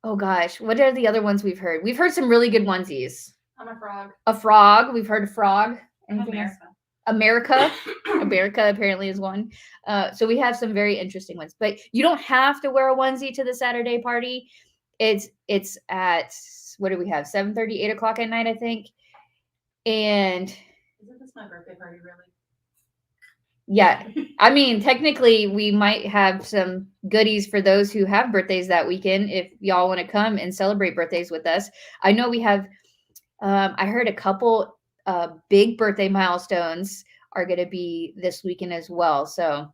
oh gosh, what are the other ones we've heard? We've heard some really good onesies. I'm a frog. A frog. We've heard a frog. Anything else? America. America apparently is one. So we have some very interesting ones, but you don't have to wear a onesie to the Saturday party. It's at, what do we have? 7:30, 8 o'clock at night, I think. And Isn't this my birthday party, really? yeah, I mean, technically we might have some goodies for those who have birthdays that weekend. If y'all want to come and celebrate birthdays with us. I know we have, I heard a couple big birthday milestones are going to be this weekend as well. So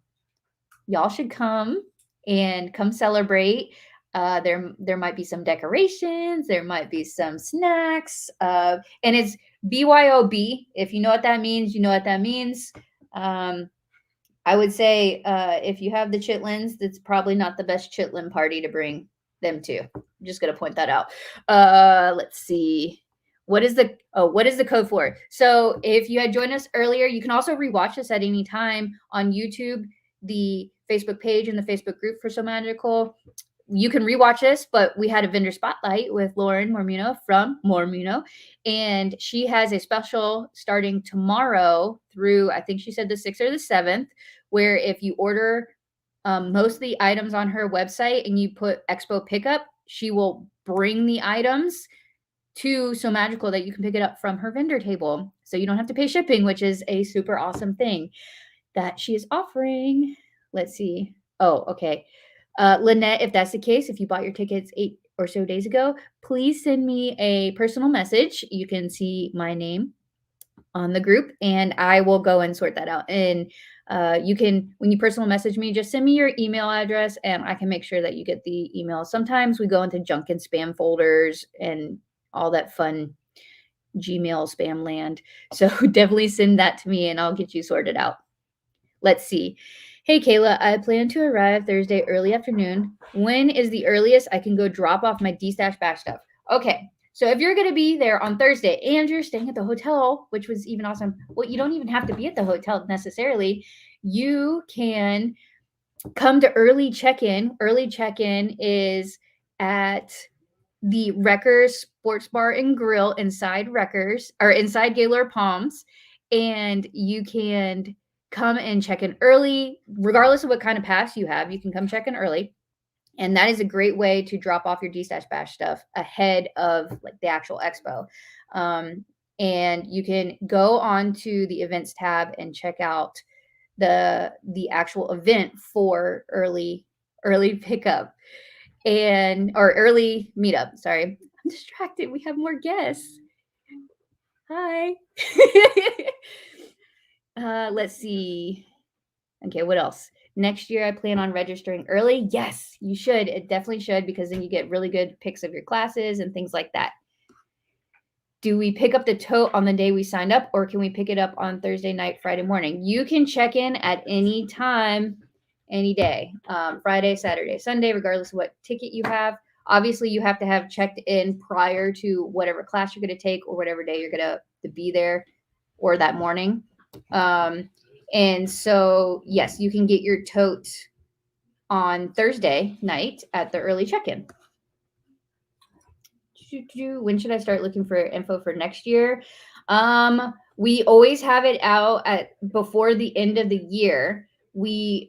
y'all should come celebrate. There might be some decorations. There might be some snacks. And it's BYOB. If you know what that means, you know what that means. I would say if you have the chitlins, that's probably not the best chitlin party to bring them to. I'm just going to point that out. Let's see. What is the code for? So if you had joined us earlier, you can also rewatch us at any time on YouTube. The Facebook page and the Facebook group for Sew Magical. You can rewatch this, but we had a vendor spotlight with Lauren Mormino from MoreMeKnow, and she has a special starting tomorrow through, I think she said the 6th or the 7th, where if you order most of the items on her website and you put Expo Pickup, she will bring the items to Sew Magical that you can pick it up from her vendor table. So you don't have to pay shipping, which is a super awesome thing that she is offering. Let's see. Oh, okay. Lynette, if that's the case, if you bought your tickets 8 or so days ago, please send me a personal message. You can see my name on the group and I will go and sort that out. And you can, when you personal message me, just send me your email address and I can make sure that you get the email. Sometimes we go into junk and spam folders and all that fun Gmail spam land. So definitely send that to me and I'll get you sorted out. Let's see. Hey, Kayla, I plan to arrive Thursday early afternoon. When is the earliest I can go drop off my D-Stash bash stuff? Okay. So if you're going to be there on Thursday and you're staying at the hotel, which was even awesome, well, you don't even have to be at the hotel necessarily. You can come to early check-in. Early check-in is at the Wreckers Sports Bar and Grill inside Wreckers or inside Gaylord Palms, and you can come and check in early, regardless of what kind of pass you have. You can come check in early, and that is a great way to drop off your D-Stash Bash stuff ahead of like the actual expo. And you can go on to the events tab and check out the actual event for early pickup and or early meetup. Sorry, I'm distracted. We have more guests. Hi. Let's see. Okay, what else? Next year, I plan on registering early. Yes, you should. It definitely should, because then you get really good pics of your classes and things like that. Do we pick up the tote on the day we signed up, or can we pick it up on Thursday night, Friday morning? You can check in at any time, any day, Friday, Saturday, Sunday, regardless of what ticket you have. Obviously, you have to have checked in prior to whatever class you're going to take or whatever day you're going to be there or that morning. And so, yes, you can get your tote on Thursday night at the early check-in. When should I start looking for info for next year? We always have it out before the end of the year. We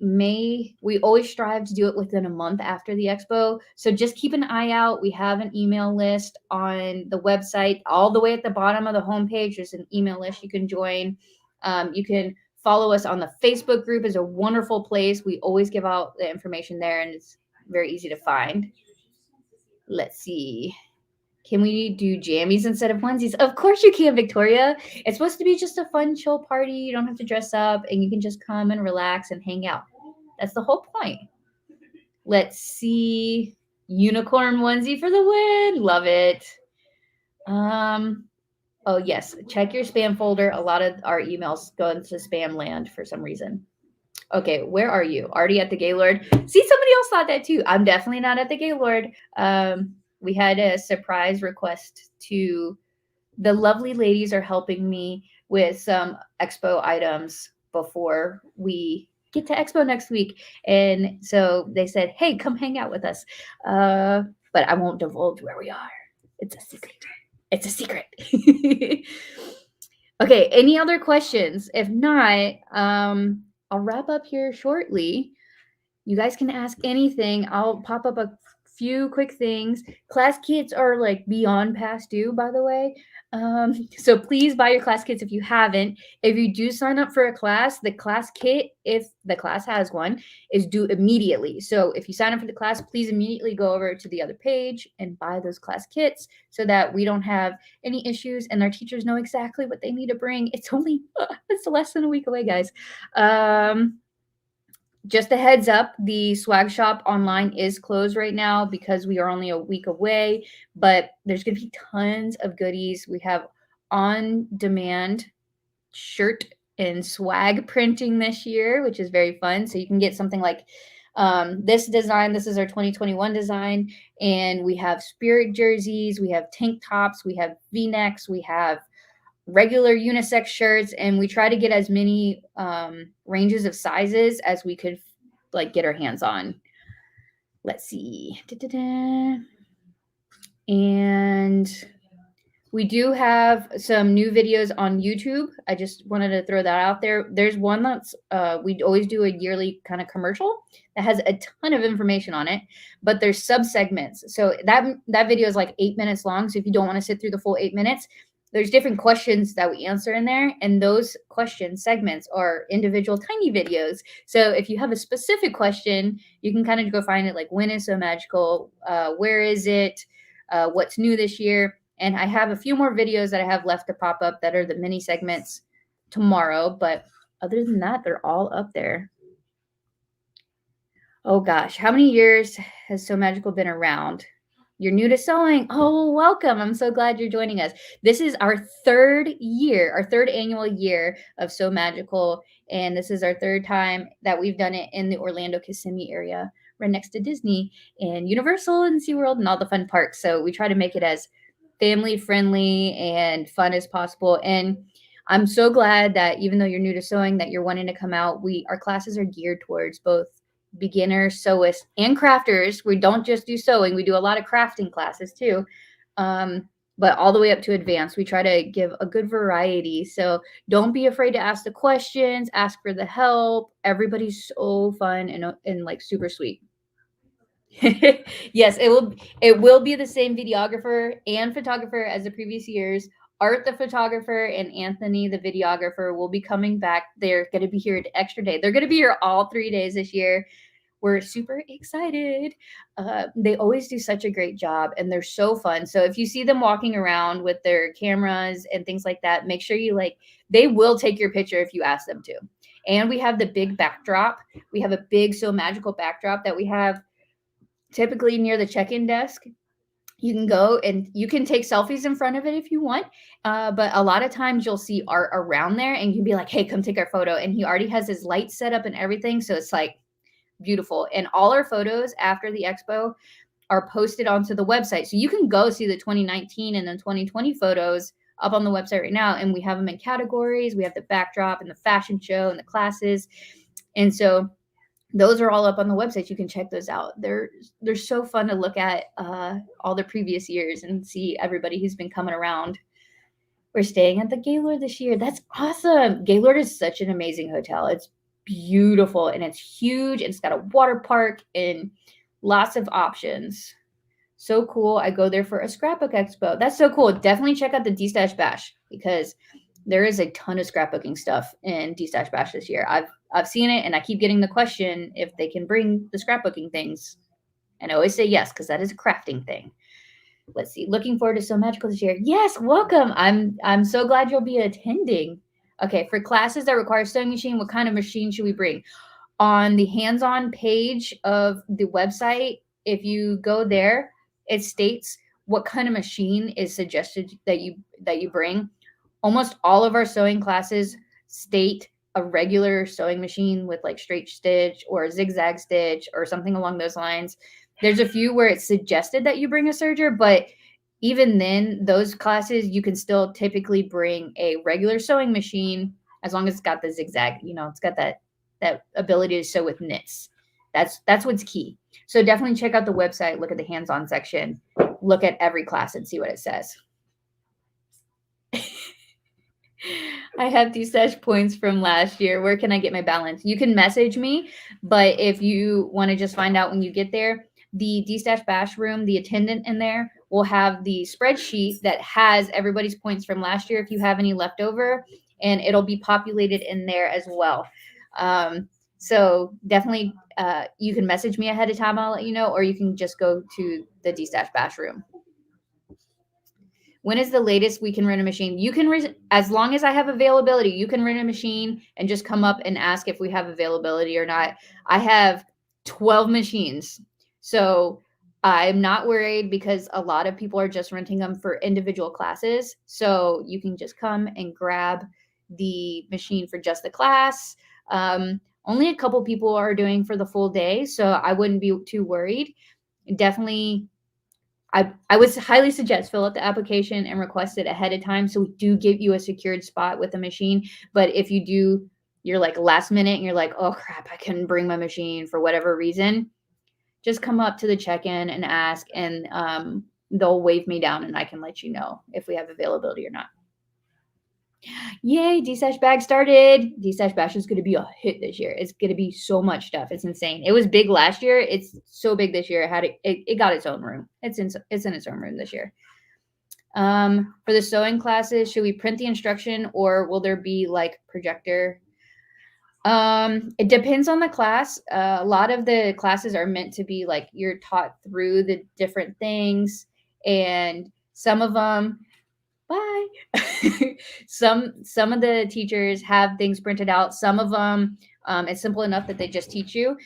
always strive to do it within a month after the expo. So just keep an eye out. We have an email list on the website. All the way at the bottom of the homepage, there's an email list you can join. You can follow us on the Facebook group. Is a wonderful place. We always give out the information there, and it's very easy to find. Let's see. Can we do jammies instead of onesies? Of course you can, Victoria. It's supposed to be just a fun, chill party. You don't have to dress up, and you can just come and relax and hang out. That's the whole point. Let's see. Unicorn onesie for the win. Love it. Oh, yes. Check your spam folder. A lot of our emails go into spam land for some reason. Okay, where are you? Already at the Gaylord? See, somebody else thought that too. I'm definitely not at the Gaylord. We had a surprise request to the lovely ladies are helping me with some expo items before we get to expo next week. And so they said, hey, come hang out with us. But I won't divulge where we are. It's a secret. It's a secret. Okay, any other questions? If not, I'll wrap up here shortly. You guys can ask anything. I'll pop up a few quick things. Class kits are like beyond past due, by the way. So please buy your class kits if you haven't. If you do sign up for a class, the class kit, if the class has one, is due immediately. So if you sign up for the class, please immediately go over to the other page and buy those class kits so that we don't have any issues and our teachers know exactly what they need to bring. It's less than a week away, guys. Just a heads up, the swag shop online is closed right now because we are only a week away, but there's going to be tons of goodies. We have on-demand shirt and swag printing this year, which is very fun. So you can get something like this design. This is our 2021 design. And we have spirit jerseys. We have tank tops. We have V-necks. We have regular unisex shirts, and we try to get as many ranges of sizes as we could like get our hands on. Let's see. And we do have some new videos on YouTube. I just wanted to throw that out there. There's one that's we always do a yearly kind of commercial that has a ton of information on it, but there's sub segments. So that video is like 8 minutes long. So if you don't want to sit through the full 8 minutes, there's different questions that we answer in there, and those question segments are individual tiny videos. So if you have a specific question, you can kind of go find it, like when is Sew Magical, where is it, what's new this year. And I have a few more videos that I have left to pop up that are the mini segments tomorrow. But other than that, they're all up there. Oh gosh, how many years has Sew Magical been around? You're new to sewing. Oh, welcome. I'm so glad you're joining us. This is our third year, our third annual year of Sew Magical. And this is our third time that we've done it in the Orlando Kissimmee area, right next to Disney and Universal and SeaWorld and all the fun parks. So we try to make it as family friendly and fun as possible. And I'm so glad that even though you're new to sewing, that you're wanting to come out. Our classes are geared towards both beginners, sewists, and crafters. We don't just do sewing. We do a lot of crafting classes too. But all the way up to advanced. We try to give a good variety. So don't be afraid to ask the questions, ask for the help. Everybody's so fun and like super sweet. Yes, it will be the same videographer and photographer as the previous years. Art, the photographer, and Anthony, the videographer, will be coming back. They're going to be here an extra day. They're going to be here all 3 days this year. We're super excited. They always do such a great job, and they're so fun. So if you see them walking around with their cameras and things like that, make sure they will take your picture if you ask them to. And we have the big backdrop. We have a big Sew Magical backdrop that we have typically near the check-in desk. You can go and you can take selfies in front of it if you want. But a lot of times you'll see Art around there and you can be like, hey, come take our photo. And he already has his lights set up and everything. So it's like beautiful. And all our photos after the expo are posted onto the website. So you can go see the 2019 and then 2020 photos up on the website right now. And we have them in categories. We have the backdrop and the fashion show and the classes. And so those are all up on the website. You can check those out. They're so fun to look at all the previous years and see everybody who's been coming around. We're staying at the Gaylord this year. That's awesome. Gaylord is such an amazing hotel. It's beautiful and it's huge. And it's got a water park and lots of options. So cool. I go there for a scrapbook expo. That's so cool. Definitely check out the D-Stash Bash because there is a ton of scrapbooking stuff in D-Stash Bash this year. I've seen it, and I keep getting the question if they can bring the scrapbooking things. And I always say yes, because that is a crafting thing. Let's see. Looking forward to Sew Magical this year. Yes, welcome. I'm so glad you'll be attending. Okay, for classes that require sewing machine, what kind of machine should we bring? On the hands-on page of the website, if you go there, it states what kind of machine is suggested that you bring. Almost all of our sewing classes state a regular sewing machine with like straight stitch or a zigzag stitch or something along those lines. There's a few where it's suggested that you bring a serger, but even then, those classes, you can still typically bring a regular sewing machine as long as it's got the zigzag, it's got that ability to sew with knits. That's what's key. So definitely check out the website, look at the hands-on section, look at every class and see what it says. I have D-Stash points from last year. Where can I get my balance? You can message me, but if you want to just find out when you get there, the D-Stash Bash room, the attendant in there will have the spreadsheet that has everybody's points from last year if you have any left over, and it'll be populated in there as well. So definitely you can message me ahead of time. I'll let you know, or you can just go to the D-Stash Bash room. When is the latest we can rent a machine? You can, as long as I have availability, you can rent a machine and just come up and ask if we have availability or not. I have 12 machines. So I'm not worried because a lot of people are just renting them for individual classes. So you can just come and grab the machine for just the class. Only a couple people are doing for the full day. So I wouldn't be too worried. Definitely, I would highly suggest fill out the application and request it ahead of time. So we do give you a secured spot with the machine. But if you do you're like last minute and you're like, oh crap, I couldn't bring my machine for whatever reason, just come up to the check-in and ask, and they'll wave me down and I can let you know if we have availability or not. Yay, D-Stash bag started. D-Stash Bash is going to be a hit this year. It's going to be so much stuff. It's insane. It was big last year. It's so big this year. It got its own room. It's in its own room this year. For the sewing classes, should we print the instruction or will there be like projector? It depends on the class. A lot of the classes are meant to be like you're taught through the different things, and some of them, bye. some of the teachers have things printed out. Some of them, it's simple enough that they just teach you.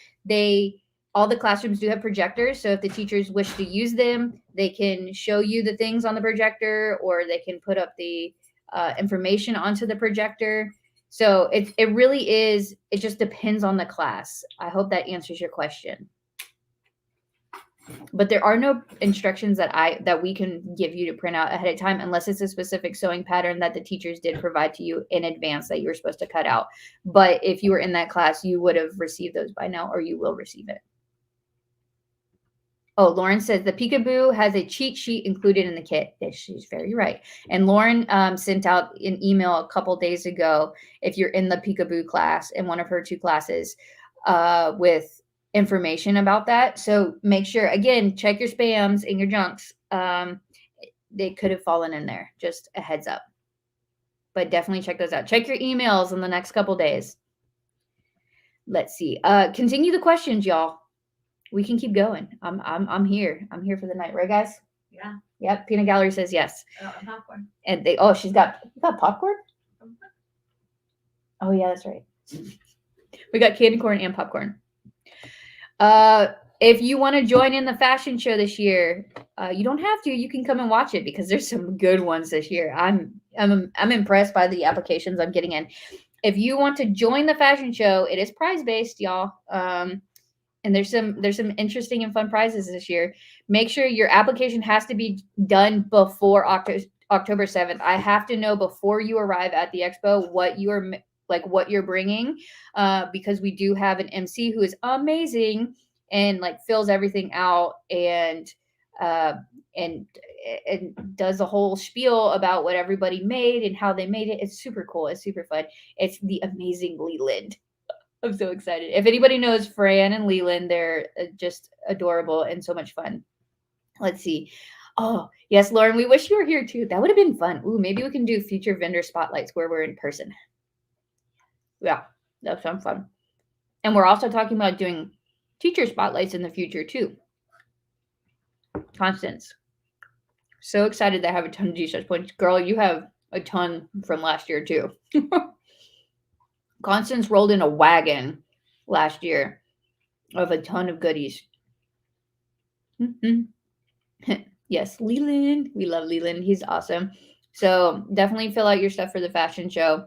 All the classrooms do have projectors, so if the teachers wish to use them, they can show you the things on the projector, or they can put up the information onto the projector. So it really is, it just depends on the class. I hope that answers your question. But there are no instructions that we can give you to print out ahead of time unless it's a specific sewing pattern that the teachers did provide to you in advance that you were supposed to cut out. But if you were in that class, you would have received those by now, or you will receive it. Oh, Lauren says the Peekaboo has a cheat sheet included in the kit. Yes, she's very right. And Lauren sent out an email a couple days ago, if you're in the Peekaboo class, in one of her 2 classes, with information about that. So make sure, again, check your spams and your junks. They could have fallen in there. Just a heads up. But definitely check those out. Check your emails in the next couple days. Let's see. Continue the questions, y'all. We can keep going. I'm here. I'm here for the night, right, guys? Yeah. Yep. Peanut Gallery says yes. Oh, and popcorn. And she's got popcorn. Oh yeah, that's right. We got candy corn and popcorn. If you want to join in the fashion show this year, you don't have to. You can come and watch it because there's some good ones this year. I'm impressed by the applications I'm getting in. If you want to join the fashion show, it is prize based, y'all. And there's some interesting and fun prizes this year. Make sure your application has to be done before October 7th. I have to know before you arrive at the expo what you're bringing, because we do have an MC who is amazing and like fills everything out and does a whole spiel about what everybody made and how they made it. It's super cool. It's super fun. It's the amazing Leland. I'm so excited. If anybody knows Fran and Leland, they're just adorable and so much fun. Let's see. Oh, yes, Lauren, we wish you were here too. That would have been fun. Ooh, maybe we can do future vendor spotlights where we're in person. Yeah, that sounds fun. And we're also talking about doing teacher spotlights in the future too. Constance. So excited that I have a ton of D-Stash points. Girl, you have a ton from last year too. Constance rolled in a wagon last year of a ton of goodies. Yes, Leland. We love Leland. He's awesome. So definitely fill out your stuff for the fashion show.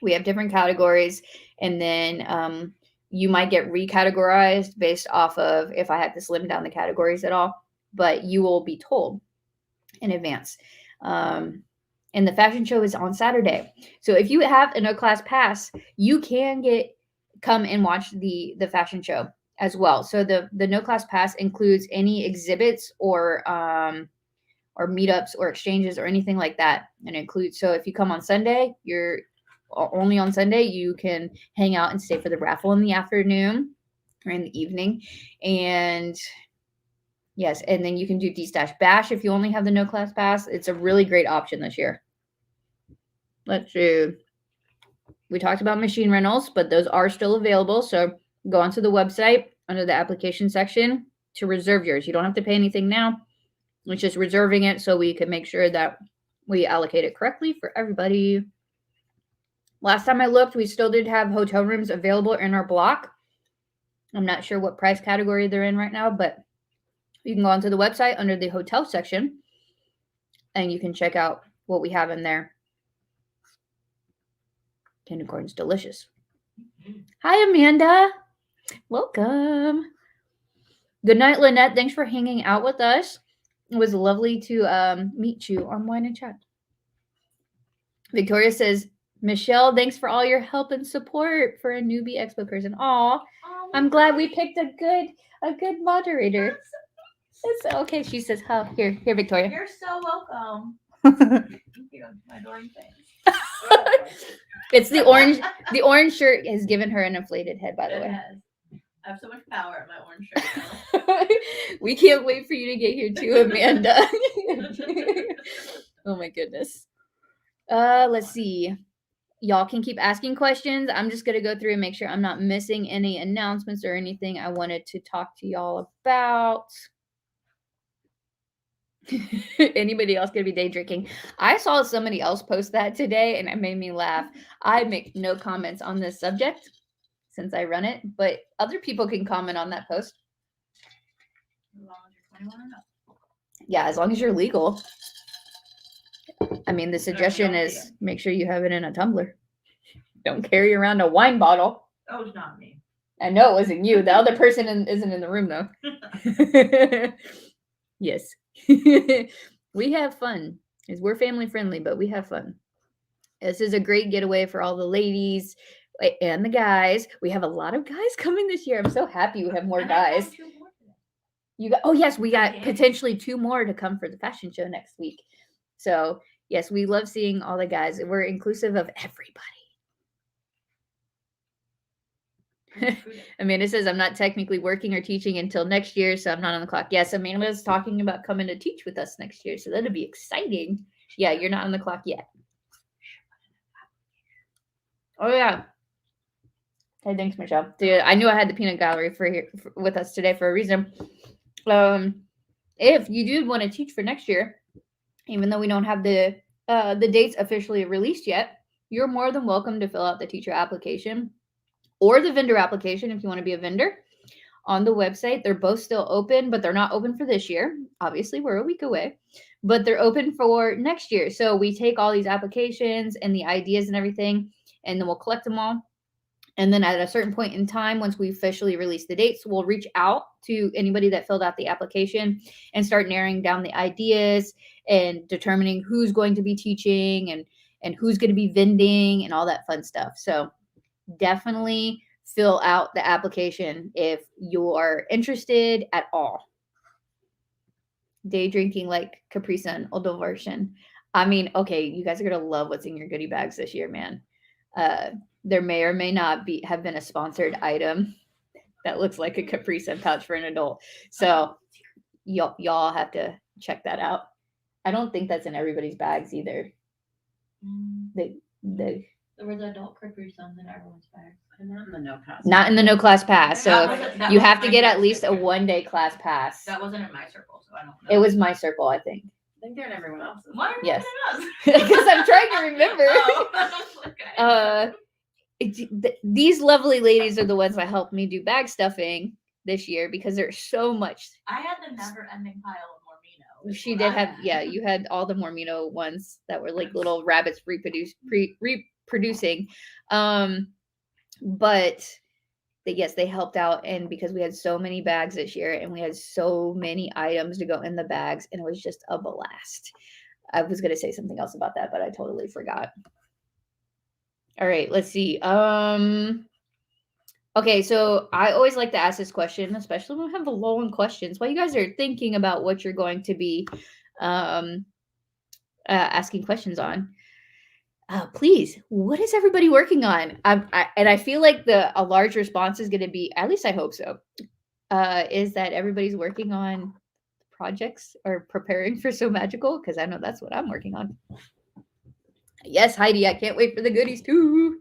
We have different categories, and then you might get recategorized based off of if I had to slim down the categories at all, but you will be told in advance. And the fashion show is on Saturday. So if you have a no class pass, you can come and watch the fashion show as well. So the no class pass includes any exhibits or meetups or exchanges or anything like that. And it includes, so if you come on Sunday, you're only on Sunday, you can hang out and stay for the raffle in the afternoon or in the evening. And yes, and then you can do D-Stash Bash if you only have the no class pass. It's a really great option this year. Let's see. We talked about machine rentals, but those are still available. So go onto the website under the application section to reserve yours. You don't have to pay anything now. It's just reserving it so we can make sure that we allocate it correctly for everybody. Last time I looked, we still did have hotel rooms available in our block. I'm not sure what price category they're in right now, but you can go onto the website under the hotel section and you can check out what we have in there. Candy corn's delicious. Hi, Amanda. Welcome. Good night, Lynette. Thanks for hanging out with us. It was lovely to meet you on Wine and Chat. Victoria says Michelle, thanks for all your help and support for a newbie expo person. Aw, I'm glad we picked a good moderator. It's okay. She says, "Oh, here, Victoria." You're so welcome. Thank you. My adoring face. It's the orange. The orange shirt has given her an inflated head, by the It way. has. I have so much power in my orange shirt now. We can't wait for you to get here too, Amanda. Oh my goodness. Let's see. Y'all can keep asking questions. I'm just gonna go through and make sure I'm not missing any announcements or anything I wanted to talk to y'all about. Anybody else gonna be day drinking? I saw somebody else post that today and it made me laugh. I make no comments on this subject since I run it, but other people can comment on that post. As long as you're 21 and up. Yeah, as long as you're legal. I mean, the suggestion don't is make sure you have it in a tumbler. Don't carry around a wine bottle. Oh, it's not me. I know it wasn't you. The other person isn't in the room though. Yes. We have fun. 'Cause we're family friendly, but we have fun. This is a great getaway for all the ladies and the guys. We have a lot of guys coming this year. I'm so happy we have more And I guys. found 2 more today. You got, oh yes, we got Yeah. potentially 2 more to come for the fashion show next week. So yes, we love seeing all the guys. We're inclusive of everybody. Amanda says, I'm not technically working or teaching until next year, so I'm not on the clock. Yes, Amanda was talking about coming to teach with us next year, so that'll be exciting. Yeah, you're not on the clock yet. Oh, yeah. Hey, thanks, Michelle. Dude, I knew I had the peanut gallery with us today for a reason. If you do want to teach for next year, even though we don't have the dates officially released yet, you're more than welcome to fill out the teacher application or the vendor application if you want to be a vendor on the website. They're both still open, but they're not open for this year. Obviously, we're a week away, but they're open for next year. So we take all these applications and the ideas and everything, and then we'll collect them all. And then at a certain point in time, once we officially release the dates, we'll reach out to anybody that filled out the application and start narrowing down the ideas and determining who's going to be teaching and who's going to be vending and all that fun stuff. So definitely fill out the application if you're interested at all. Day drinking like Capri Sun, older version. I mean, okay, you guys are gonna love what's in your goodie bags this year, man. There may or may not have been a sponsored item that looks like a Capri Sun pouch for an adult. So y'all have to check that out. I don't think that's in everybody's bags either. There was adult Capri Suns in everyone's bags. Not in the no class. Not in the no class pass. So That you was have to my get at first least a picture. 1-day class pass. That wasn't in my circle, so I don't know. It was my circle, I think. I think they're in everyone else's. Why are Yes. us? Because I'm trying to remember. Oh, okay. These lovely ladies are the ones that helped me do bag stuffing this year because there's so much. I had the never-ending pile of Mormino. She did have, yeah, you had all the Mormino ones that were like little rabbits reproducing. But yes, they helped out. And because we had so many bags this year and we had so many items to go in the bags, and it was just a blast. I was going to say something else about that, but I totally forgot. All right, let's see. Okay, so I always like to ask this question, especially when we have a lull in questions. While you guys are thinking about what you're going to be asking questions on, please, what is everybody working on? And I feel like a large response is going to be, at least I hope so, is that everybody's working on projects or preparing for Sew Magical, because I know that's what I'm working on. Yes, Heidi, I can't wait for the goodies too.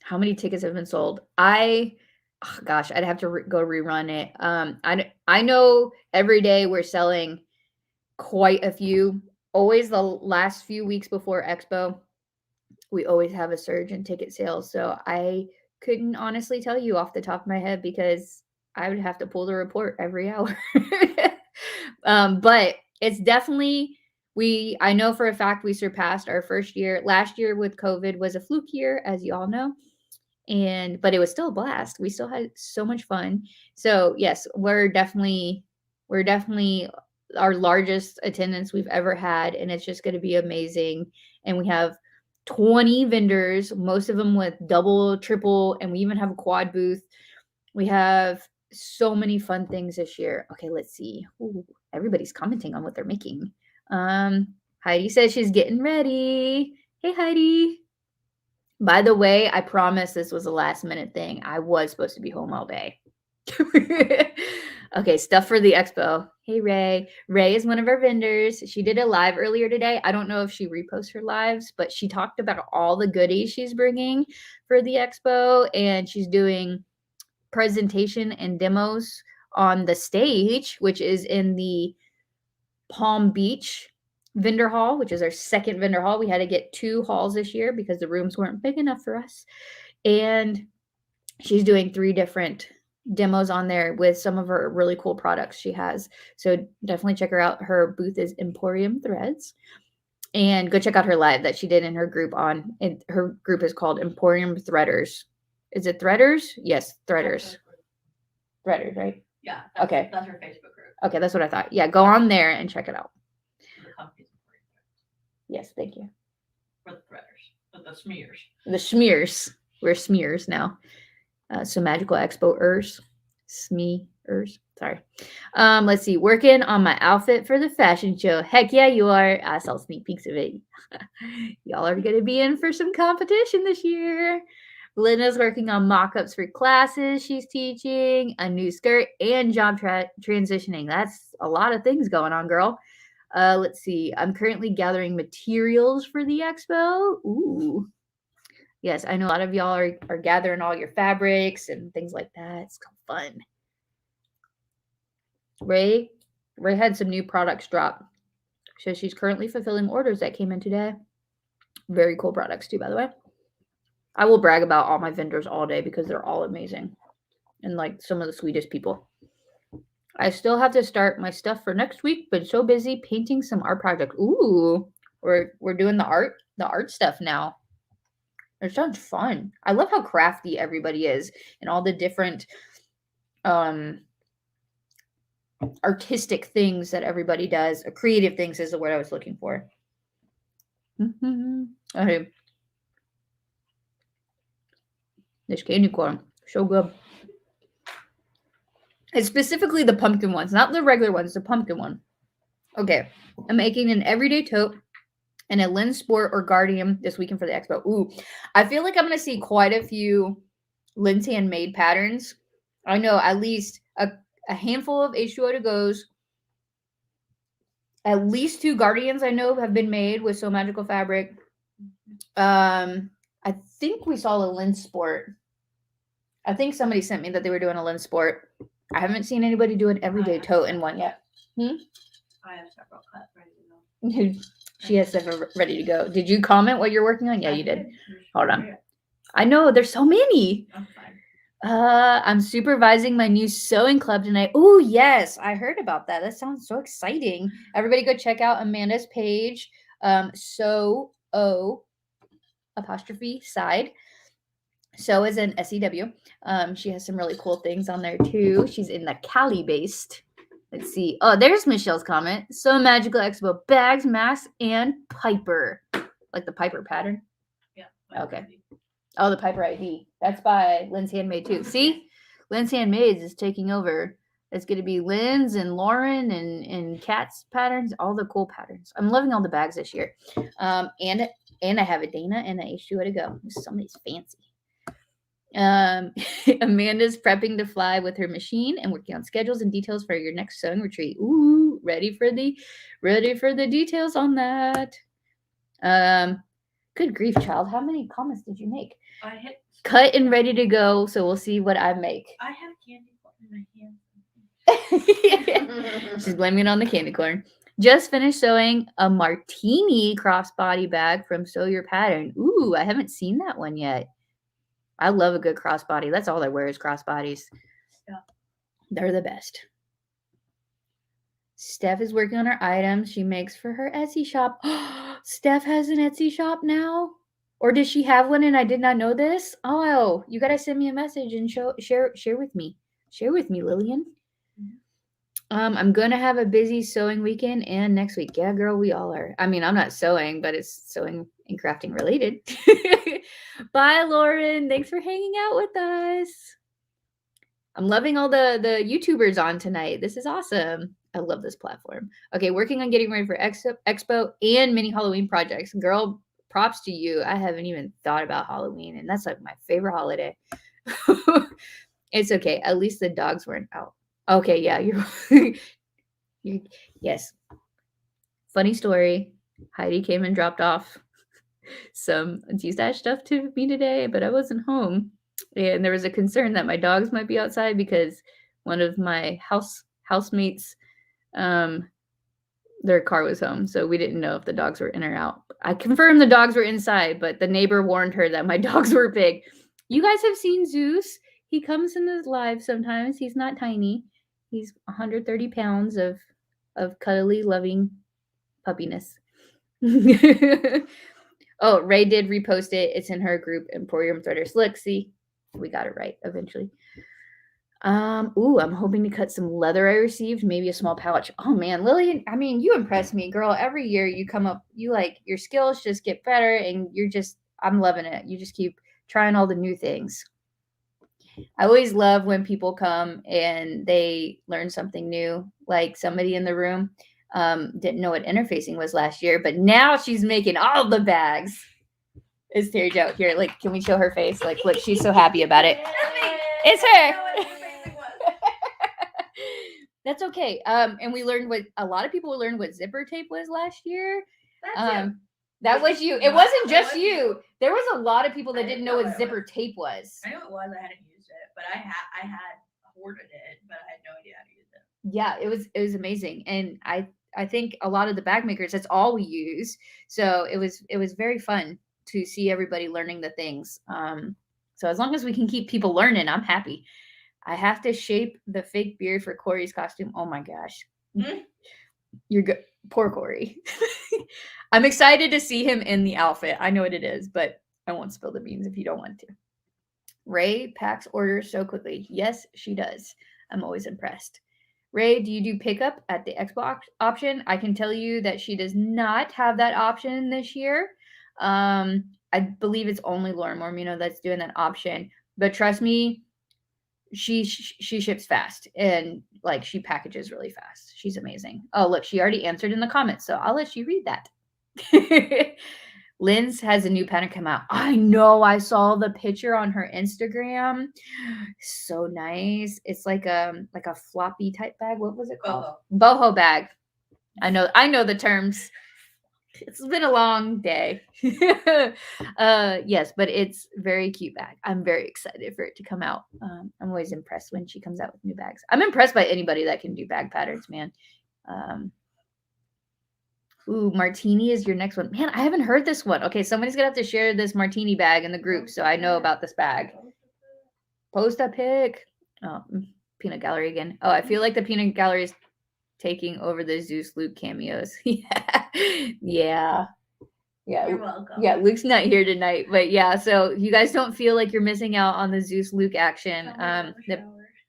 How many tickets have been sold? Gosh, I'd have to go rerun it. I know every day we're selling quite a few. Always the last few weeks before Expo, we always have a surge in ticket sales. So I couldn't honestly tell you off the top of my head because I would have to pull the report every hour. But it's definitely, I know for a fact we surpassed our first year. Last year with COVID was a fluke year, as you all know. But it was still a blast. We still had so much fun. So yes, we're definitely our largest attendance we've ever had, and it's just going to be amazing. And we have 20 vendors, most of them with double, triple, and we even have a quad booth. We have so many fun things this year. Okay, let's see. Ooh, everybody's commenting on what they're making. Heidi says she's getting ready. Hey, Heidi. By the way, I promise this was a last minute thing. I was supposed to be home all day. Okay, stuff for the expo. Hey, Ray. Ray is one of our vendors. She did a live earlier today. I don't know if she reposts her lives, but she talked about all the goodies she's bringing for the expo, and she's doing presentation and demos on the stage, which is in the Palm Beach vendor hall, which is our second vendor hall. We had to get 2 halls this year because the rooms weren't big enough for us. And she's doing 3 different demos on there with some of her really cool products she has. So definitely check her out. Her booth is Emporium Threads. And go check out her live that she did in her group her group is called Emporium Threaders. Is it Threaders? Yes, Threaders. Threaders, right? Yeah. Okay. That's her Facebook group. Okay, that's what I thought. Yeah, go on there and check it out. The company's Emporium Threads. Yes, thank you. For the threaders. For the smears. The Smears. We're Smears now. So Magical Expo-ers. Smears. Sorry. Let's see. Working on my outfit for the fashion show. Heck yeah, you are. I saw sneak peeks of it. Y'all are going to be in for some competition this year. Linda's working on mock-ups for classes she's teaching, a new skirt, and job transitioning. That's a lot of things going on, girl. Let's see. I'm currently gathering materials for the expo. Ooh. Yes, I know a lot of y'all are gathering all your fabrics and things like that. It's fun. Ray had some new products drop. So she's currently fulfilling orders that came in today. Very cool products too, by the way. I will brag about all my vendors all day because they're all amazing and like some of the sweetest people. I still have to start my stuff for next week, but so busy painting some art projects. Ooh, we're doing the art stuff now. It sounds fun. I love how crafty everybody is and all the different artistic things that everybody does. Creative things is the word I was looking for. Okay. This candy corn, so good. It's specifically the pumpkin ones, not the regular ones, the pumpkin one. Okay, I'm making an everyday tote and a Lynn Sport or Guardian this weekend for the expo. Ooh, I feel like I'm going to see quite a few Lynn's handmade patterns. I know at least a handful of H2O to goes. At least 2 Guardians I know have been made with Sew Magical fabric. I think we saw a Lynn Sport. I think somebody sent me that they were doing a Lynn Sport. I haven't seen anybody do an everyday tote in one yet. I have several cuts ready to go. She has several ready to go. Did you comment what you're working on? Yeah, you did. Hold on. Yeah, I know there's so many. I'm fine. I'm supervising my new sewing club tonight. Oh, yes. I heard about that. That sounds so exciting. Everybody go check out Amanda's page. Sew apostrophe side. Sew is an SEW. She has some really cool things on there too. She's in the Cali based. Let's see. Oh, there's Michelle's comment. Sew Magical Expo bags, masks, and Piper. Like the Piper pattern. Yeah. Okay. Oh, the Piper ID. That's by Lynn's Handmade too. See? Lynn's Handmade is taking over. It's going to be Lynn's and Lauren and Kat's patterns. All the cool patterns. I'm loving all the bags this year. And I have a Dana and an H2O to go. Somebody's fancy. Amanda's prepping to fly with her machine and working on schedules and details for your next sewing retreat. Ooh, ready for the details on that. Good grief, child. How many comments did you make? I hit Cut and ready to go, so we'll see what I make. I have candy corn in my hand. She's blaming it on the candy corn. Just finished sewing a martini crossbody bag from Sew Your Pattern. Ooh, I haven't seen that one yet. I love a good crossbody. That's all I wear is crossbodies. Yeah. They're the best. Steph is working on her items she makes for her Etsy shop. Steph has an Etsy shop now? Or does she have one and I did not know this? Oh, you got to send me a message and share with me. Share with me, Lillian. I'm gonna have a busy sewing weekend and next week. Yeah, girl, we all are. I mean, I'm not sewing, but it's sewing and crafting related. Bye, Lauren. Thanks for hanging out with us. I'm loving all the YouTubers on tonight. This is awesome. I love this platform. Okay, working on getting ready for Expo and mini Halloween projects. Girl, props to you. I haven't even thought about Halloween, and that's like my favorite holiday. It's okay. At least the dogs weren't out. Okay, yeah, you're yes. Funny story. Heidi came and dropped off some G-Stash stuff to me today, but I wasn't home. And there was a concern that my dogs might be outside because one of my housemates, their car was home. So we didn't know if the dogs were in or out. I confirmed the dogs were inside, but the neighbor warned her that my dogs were big. You guys have seen Zeus. He comes in the live sometimes. He's not tiny. He's 130 pounds of cuddly, loving puppiness. Oh, Ray did repost it. It's in her group, Emporium Threaders. Look, see, we got it right eventually. Ooh, I'm hoping to cut some leather I received, maybe a small pouch. Oh man, Lillian, I mean, you impress me, girl. Every year you come up, you like your skills just get better and I'm loving it. You just keep trying all the new things. I always love when people come and they learn something new, like somebody in the room didn't know what interfacing was last year, but now she's making all the bags. Is Terry Jo here? Like, can we show her face? Like, look, she's so happy about it. It's her. That's okay. And we learned what a lot of people learned what zipper tape was last year. That was you. It wasn't just you. There was a lot of people that didn't know what zipper tape was. I knew it was. I hadn't used it, but I had hoarded it, but I had no idea how to use it. Yeah, it was amazing, and I think a lot of the bag makers, that's all we use. So it was very fun to see everybody learning the things. So as long as we can keep people learning, I'm happy. I have to shape the fake beard for Corey's costume. Oh my gosh. You're good. Poor Corey. I'm excited to see him in the outfit. I know what it is, but I won't spill the beans if you don't want to. Ray packs orders so quickly. Yes, she does. I'm always impressed. Ray, do you do pickup at the Xbox option? I can tell you that she does not have that option this year. I believe it's only Lauren Mormino that's doing that option. But trust me, she ships fast and like she packages really fast. She's amazing. Oh, look, she already answered in the comments, so I'll let you read that. Lynn's has a new pattern come out. I know. I saw the picture on her Instagram. So nice. It's like a floppy type bag. What was it called? Boho bag. I know the terms. It's been a long day. Yes, but it's very cute bag. I'm very excited for it to come out. I'm always impressed when she comes out with new bags. I'm impressed by anybody that can do bag patterns, man. Ooh, martini is your next one. Man, I haven't heard this one. Okay, somebody's gonna have to share this martini bag in the group so I know about this bag. Post a pic. Oh, peanut gallery again. Oh, I feel like the peanut gallery is taking over the Zeus Luke cameos. Yeah. You're welcome. Yeah, Luke's not here tonight, but yeah, so you guys don't feel like you're missing out on the Zeus Luke action.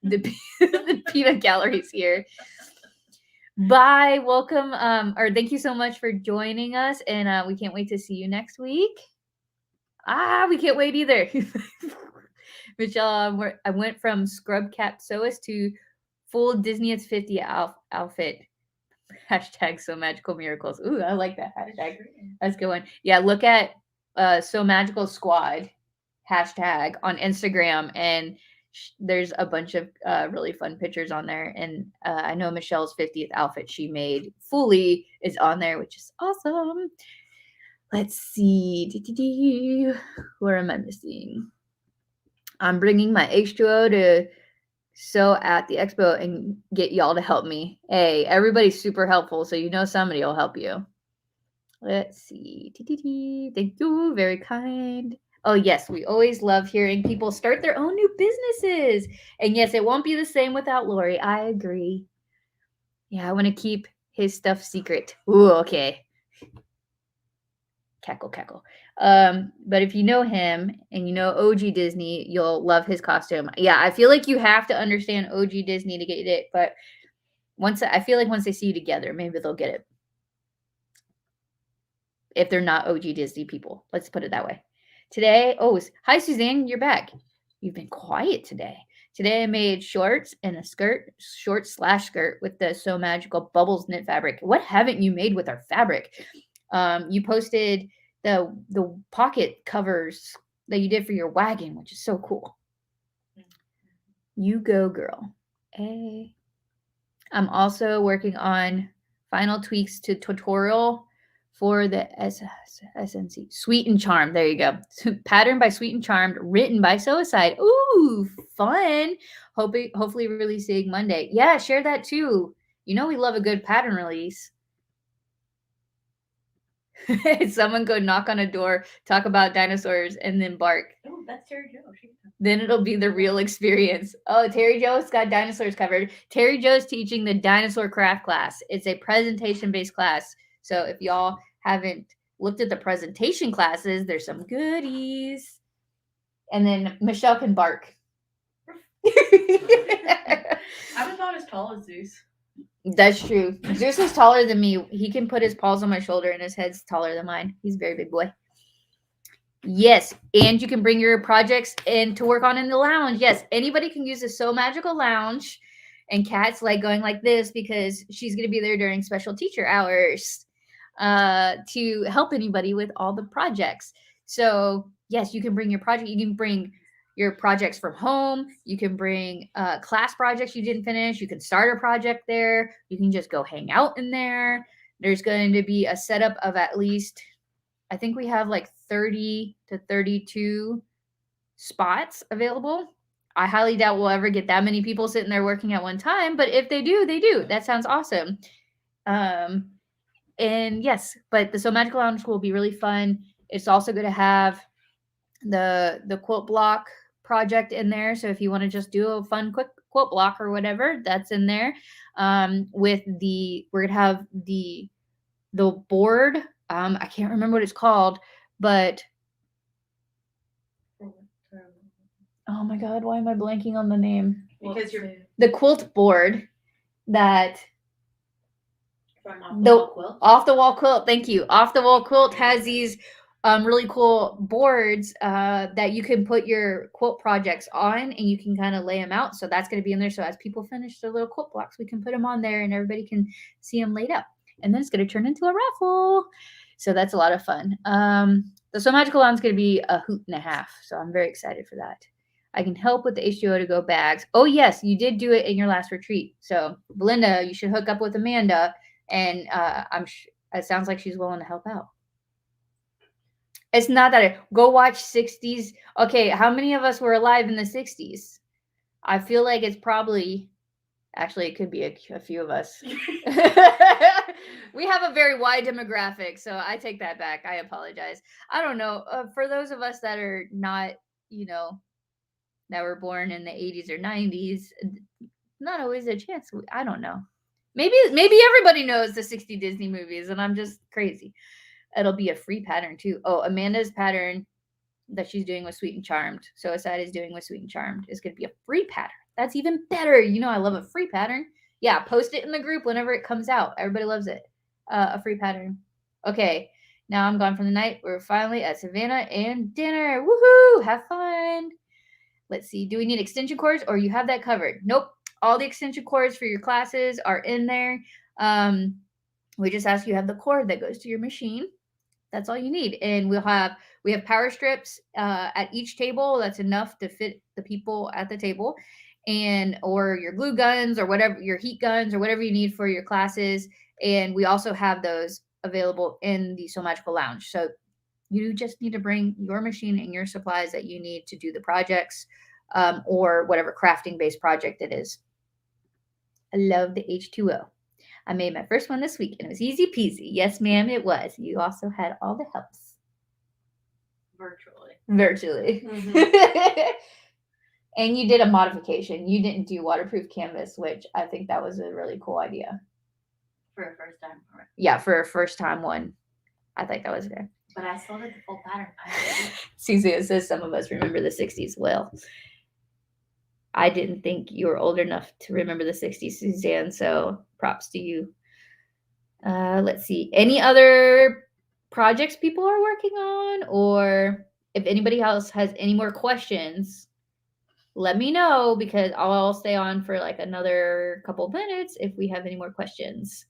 The peanut gallery's here. Bye. Welcome. Or thank you so much for joining us. And we can't wait to see you next week. We can't wait either. Michelle, I went from scrub cap sewist to full Disney's 50 outfit. Hashtag Sew Magical Miracles. Ooh, I like that hashtag. That's a good one. Yeah, look at Sew Magical Squad hashtag on Instagram, and there's a bunch of really fun pictures on there. And I know Michelle's 50th outfit she made fully is on there, which is awesome. Let's see. Where am I missing? I'm bringing my H2O to sew at the expo and get y'all to help me. Hey, everybody's super helpful, so you know somebody will help you. Let's see. Thank you. Very kind. Oh, yes. We always love hearing people start their own new businesses. And yes, it won't be the same without Lori. I agree. Yeah, I want to keep his stuff secret. Ooh, okay. Cackle. But if you know him and you know OG Disney, you'll love his costume. Yeah, I feel like you have to understand OG Disney to get it. But I feel like once they see you together, maybe they'll get it. If they're not OG Disney people, let's put it that way. Today, hi Suzanne, you're back. You've been quiet today. Today I made shorts and a short/skirt with the Sew Magical Bubbles knit fabric. What haven't you made with our fabric? You posted the pocket covers that you did for your wagon, which is so cool. You go, girl. Hey. I'm also working on final tweaks to tutorial for the SNC Sweet and Charmed. There you go. Pattern by Sweet and Charmed, written by Suicide. Ooh, fun. Hopefully releasing Monday. Yeah, share that too. You know we love a good pattern release. Someone go knock on a door, talk about dinosaurs, and then bark. Oh, that's Terry Jo. Then it'll be the real experience. Oh, Terry Jo's got dinosaurs covered. Terry Jo's teaching the dinosaur craft class. It's a presentation-based class. So if y'all haven't looked at the presentation classes, there's some goodies. And then Michelle can bark. I'm about as tall as Zeus. That's true. Zeus is taller than me. He can put his paws on my shoulder and his head's taller than mine. He's a very big boy. Yes, and you can bring your projects in to work on in the lounge. Yes, anybody can use the Sew Magical Lounge. And Kat's like going like this because she's going to be there during special teacher hours to help anybody with all the projects. So yes, you can bring your project. You can bring your projects from home. You can bring class projects you didn't finish. You can start a project there. You can just go hang out in there. There's going to be a setup of at least, I think we have like 30 to 32 spots available. I highly doubt we'll ever get that many people sitting there working at one time, but if they do, they do. That sounds awesome. And yes, but the Sew Magical Lounge will be really fun. It's also going to have the quilt block project in there. So if you want to just do a fun quick quilt block or whatever, that's in there. We're going to have the board. I can't remember what it's called, but oh my God, why am I blanking on the name? Because you're The quilt board that From off the wall quilt. Thank you. Off the wall quilt has these really cool boards that you can put your quilt projects on, and you can kind of lay them out. So that's going to be in there. So as people finish their little quilt blocks, we can put them on there, and everybody can see them laid out. And then it's going to turn into a raffle. So that's a lot of fun. The Sew Magical Lounge is going to be a hoot and a half. So I'm very excited for that. I can help with the H2O to go bags. Oh, yes, you did do it in your last retreat. So, Belinda, you should hook up with Amanda, and it sounds like she's willing to help out. It's not that go watch 60s. Okay, how many of us were alive in the 60s? I feel like it's probably, actually, it could be a few of us. We have a very wide demographic, so I take that back. I apologize. I don't know. For those of us that are not, that were born in the 80s or 90s, not always a chance. I don't know. Maybe everybody knows the 60 Disney movies, and I'm just crazy. It'll be a free pattern too. Oh, Amanda's pattern that she's doing with Sweet and Charmed, Suicide is doing with Sweet and Charmed, is going to be a free pattern. That's even better. I love a free pattern. Yeah, post it in the group whenever it comes out. Everybody loves it. A free pattern. Okay, now I'm gone from the night. We're finally at Savannah and dinner. Woohoo! Have fun. Let's see. Do we need extension cords, or you have that covered? Nope. All the extension cords for your classes are in there. We just ask you have the cord that goes to your machine. That's all you need. And we have power strips at each table. That's enough to fit the people at the table, or your glue guns or whatever, your heat guns or whatever you need for your classes. And we also have those available in the Sew Magical Lounge. So you just need to bring your machine and your supplies that you need to do the projects or whatever crafting-based project it is. I love the H2O. I made my first one this week, and it was easy peasy. Yes, ma'am, it was. You also had all the helps. Virtually. Mm-hmm. And you did a modification. You didn't do waterproof canvas, which I think that was a really cool idea. For a first time. Yeah, for a first time one. I think that was good. But I still did the full pattern. Susie says some of us remember the 60s well. I didn't think you were old enough to remember the 60s, Suzanne, so props to you. Let's see. Any other projects people are working on, or if anybody else has any more questions, let me know because I'll stay on for like another couple minutes if we have any more questions.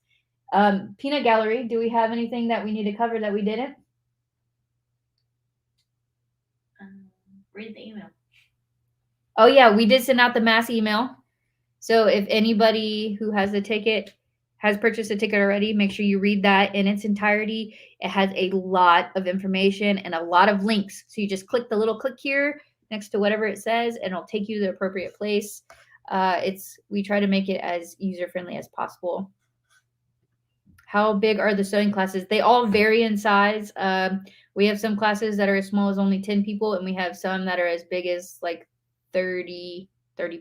Peanut Gallery, do we have anything that we need to cover that we didn't? Read the email. Oh yeah, we did send out the mass email. So if anybody who has a ticket has purchased a ticket already, make sure you read that in its entirety. It has a lot of information and a lot of links. So you just click the little click here next to whatever it says, and it'll take you to the appropriate place. We try to make it as user friendly as possible. How big are the sewing classes? They all vary in size. We have some classes that are as small as only 10 people, and we have some that are as big as like 30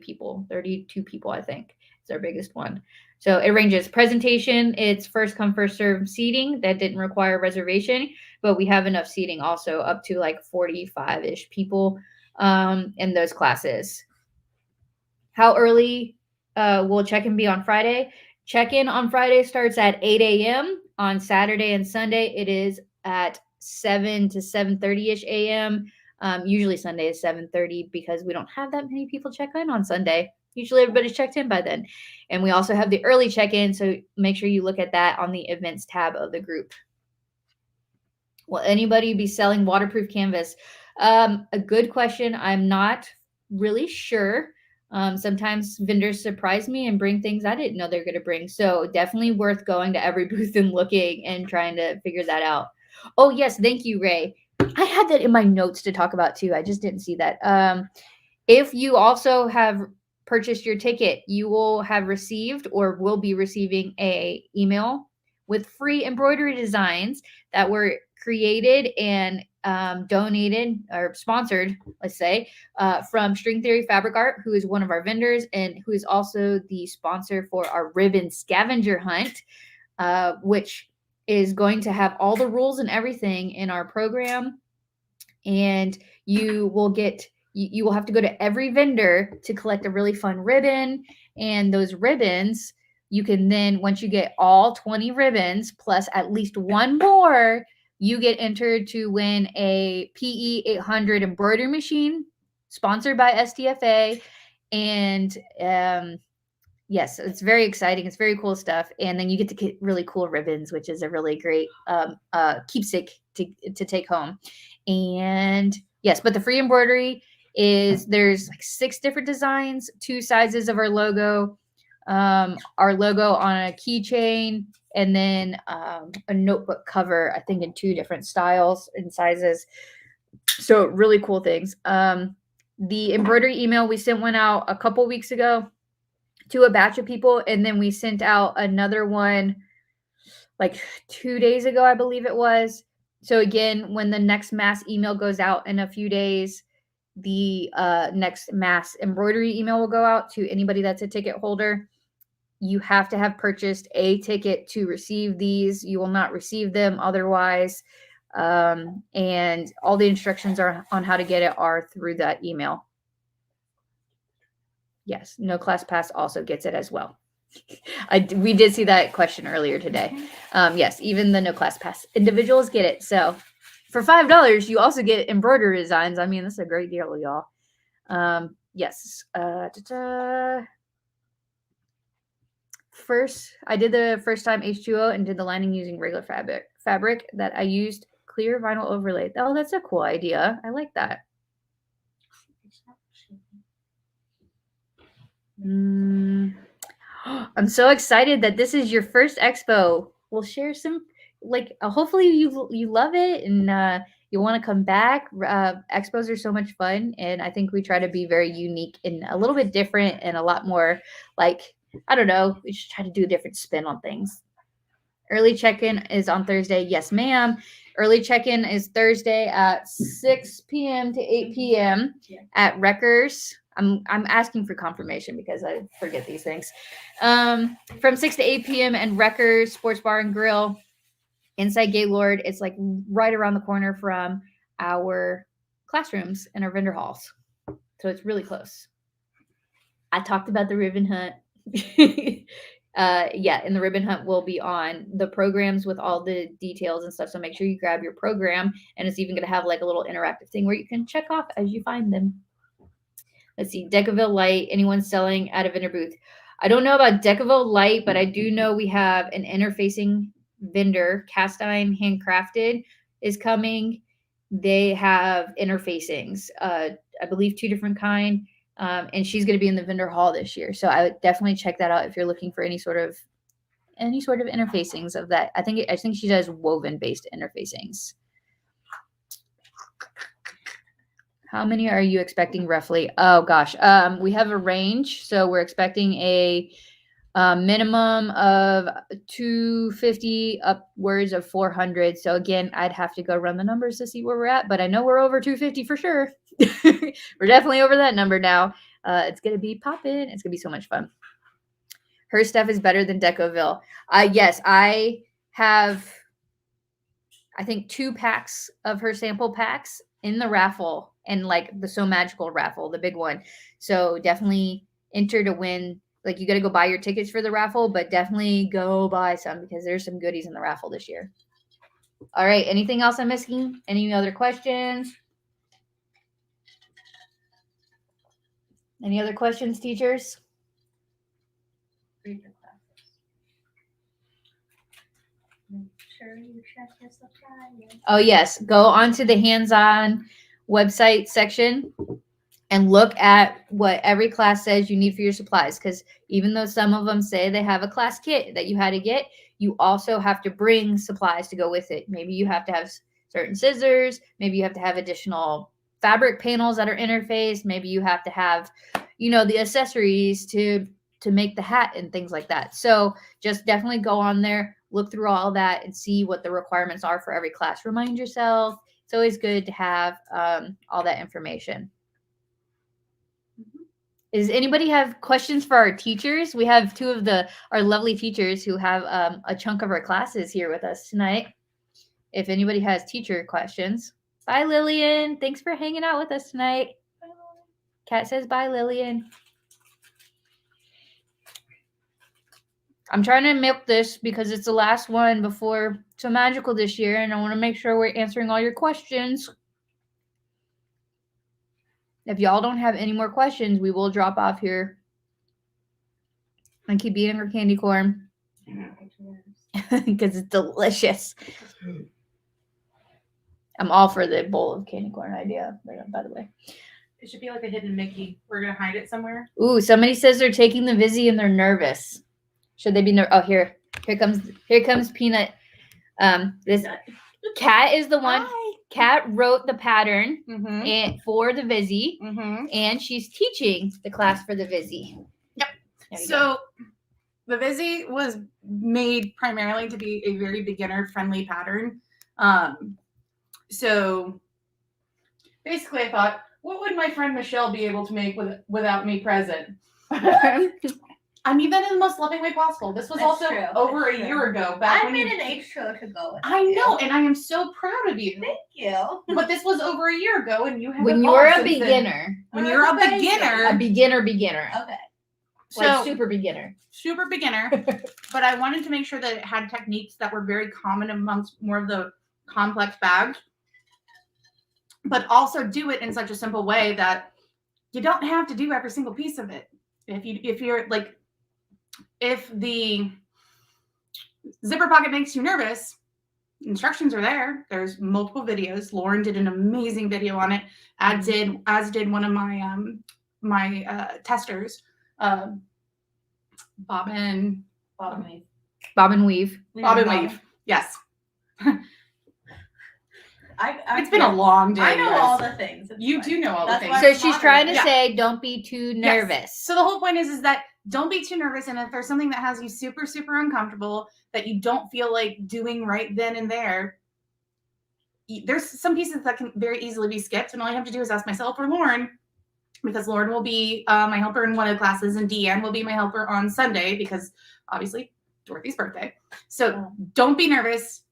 people, 32 people, I think is our biggest one. So it ranges. Presentation, it's first come, first serve seating. That didn't require reservation, but we have enough seating also up to like 45-ish people in those classes. How early will check-in be on Friday? Check-in on Friday starts at 8 a.m. On Saturday and Sunday, it is at 7 to 7:30-ish a.m. Usually Sunday is 7:30 because we don't have that many people check in on Sunday. Usually everybody's checked in by then. And we also have the early check-in, so make sure you look at that on the events tab of the group. Will anybody be selling waterproof canvas? A good question. I'm not really sure. Sometimes vendors surprise me and bring things I didn't know they're going to bring. So definitely worth going to every booth and looking and trying to figure that out. Oh, yes. Thank you, Ray. I had that in my notes to talk about too. I just didn't see that. If you also have purchased your ticket, you will have received or will be receiving a email with free embroidery designs that were created and donated or sponsored, let's say, from String Theory Fabric Art, who is one of our vendors and who is also the sponsor for our ribbon scavenger hunt, which is going to have all the rules and everything in our program. And you will have to go to every vendor to collect a really fun ribbon. And those ribbons, you can then, once you get all 20 ribbons plus at least one more, you get entered to win a PE 800 embroidery machine sponsored by STFA. And yes, it's very exciting. It's very cool stuff. And then you get to get really cool ribbons, which is a really great keepsake to take home. And yes, but the free embroidery there's like 6 different designs, 2 sizes of our logo on a keychain, and then a notebook cover, I think in 2 different styles and sizes. So really cool things. The embroidery email, we sent one out a couple weeks ago to a batch of people, and then we sent out another one like 2 days ago, I believe it was. So again, when the next mass email goes out in a few days, the next mass embroidery email will go out to anybody that's a ticket holder. You have to have purchased a ticket to receive these. You will not receive them otherwise. And all the instructions on how to get it are through that email. Yes, no class pass also gets it as well. We did see that question earlier today. Yes, even the no class pass individuals get it. So for $5, you also get embroidery designs. I mean, that's a great deal, y'all. Yes. First, I did the first time H2O and did the lining using regular fabric that I used clear vinyl overlay. Oh, that's a cool idea. I like that. I'm so excited that this is your first expo. We'll share some, hopefully you love it and you want to come back. Expos are so much fun, and I think we try to be very unique and a little bit different and a lot more I don't know, we just try to do a different spin on things. Early check-in is on Thursday. Yes, ma'am. Early check-in is Thursday at 6 p.m. to 8 p.m. at Wreckers. I'm asking for confirmation because I forget these things. From 6 to 8 p.m. and Wreckers Sports Bar and Grill inside Gaylord. It's like right around the corner from our classrooms and our vendor halls. So it's really close. I talked about the ribbon hunt. Yeah, and the ribbon hunt will be on the programs with all the details and stuff. So make sure you grab your program, and it's even going to have like a little interactive thing where you can check off as you find them. Let's see, Decaville Light, anyone selling at a vendor booth. I don't know about Decaville Light, but I do know we have an interfacing vendor, cast iron handcrafted is coming. They have interfacings, I believe 2 different kind. And she's going to be in the vendor hall this year. So I would definitely check that out if you're looking for any sort of interfacings of that. I think she does woven based interfacings. How many are you expecting roughly? Oh gosh. We have a range. So we're expecting a minimum of 250 upwards of 400. So again, I'd have to go run the numbers to see where we're at, but I know we're over 250 for sure. We're definitely over that number now. It's going to be popping. It's going to be so much fun. Her stuff is better than Decoville. Yes, I have, I think 2 packs of her sample packs in the raffle, and like the Sew Magical raffle, the big one. So definitely enter to win. Like you got to go buy your tickets for the raffle, but definitely go buy some because there's some goodies in the raffle this year. All right. Anything else I'm missing? Any other questions? Any other questions, teachers? Read the classes. Make sure you check your suppliers. Oh, yes. Go onto the hands-on website section and look at what every class says you need for your supplies. Because even though some of them say they have a class kit that you had to get, you also have to bring supplies to go with it. Maybe you have to have certain scissors. Maybe you have to have additional fabric panels that are interfaced. Maybe you have to have, you know, the accessories to make the hat and things like that. So just definitely go on there, look through all that and see what the requirements are for every class. Remind yourself. It's always good to have all that information. Does anybody have questions for our teachers? We have 2 of our lovely teachers who have a chunk of our classes here with us tonight. If anybody has teacher questions. Bye, Lillian. Thanks for hanging out with us tonight. Kat says bye, Lillian. I'm trying to milk this because it's the last one before Sew Magical this year, and I want to make sure we're answering all your questions. If y'all don't have any more questions, we will drop off here and keep eating our candy corn because it's delicious. I'm all for the bowl of candy corn idea, by the way. It should be like a hidden Mickey. We're gonna hide it somewhere. Ooh, somebody says they're taking the Vizzy and they're nervous. Should they be nervous? Oh, here comes Peanut. This Kat is the one. Hi. Kat wrote the pattern Mm-hmm. for the Vizzy, Mm-hmm. and she's teaching the class for the Vizzy. Yep. There you go. So the Vizzy was made primarily to be a very beginner-friendly pattern. So basically, I thought, what would my friend Michelle be able to make without me present? I mean that in the most loving way possible. This was That's also true. over That's a true. year ago. Back I when made you, an extra to go with I it. know, and I am so proud of you. Thank you. But this was over a year ago, and you have When evolved you're a since then. beginner, When you're a Amazing. beginner, a Okay. so like super beginner. super beginner, but I wanted to make sure that it had techniques that were very common amongst more of the complex bags, but also do it in such a simple way that you don't have to do every single piece of it. If the zipper pocket makes you nervous, instructions are there. There's multiple videos. Lauren did an amazing video on it, as did one of my testers, Bob and Weave. Yes. It's been a long day. I know guys. all the things. It's You fine. do know all the That's things. why So I'm she's trying to Yeah. say, don't be too nervous. So the whole point is that don't be too nervous, and if there's something that has you super, super uncomfortable that you don't feel like doing right then and there, there's some pieces that can very easily be skipped, and all you have to do is ask myself or Lauren, because Lauren will be my helper in one of the classes, and Deanne will be my helper on Sunday because obviously Dorothy's birthday. So don't be nervous.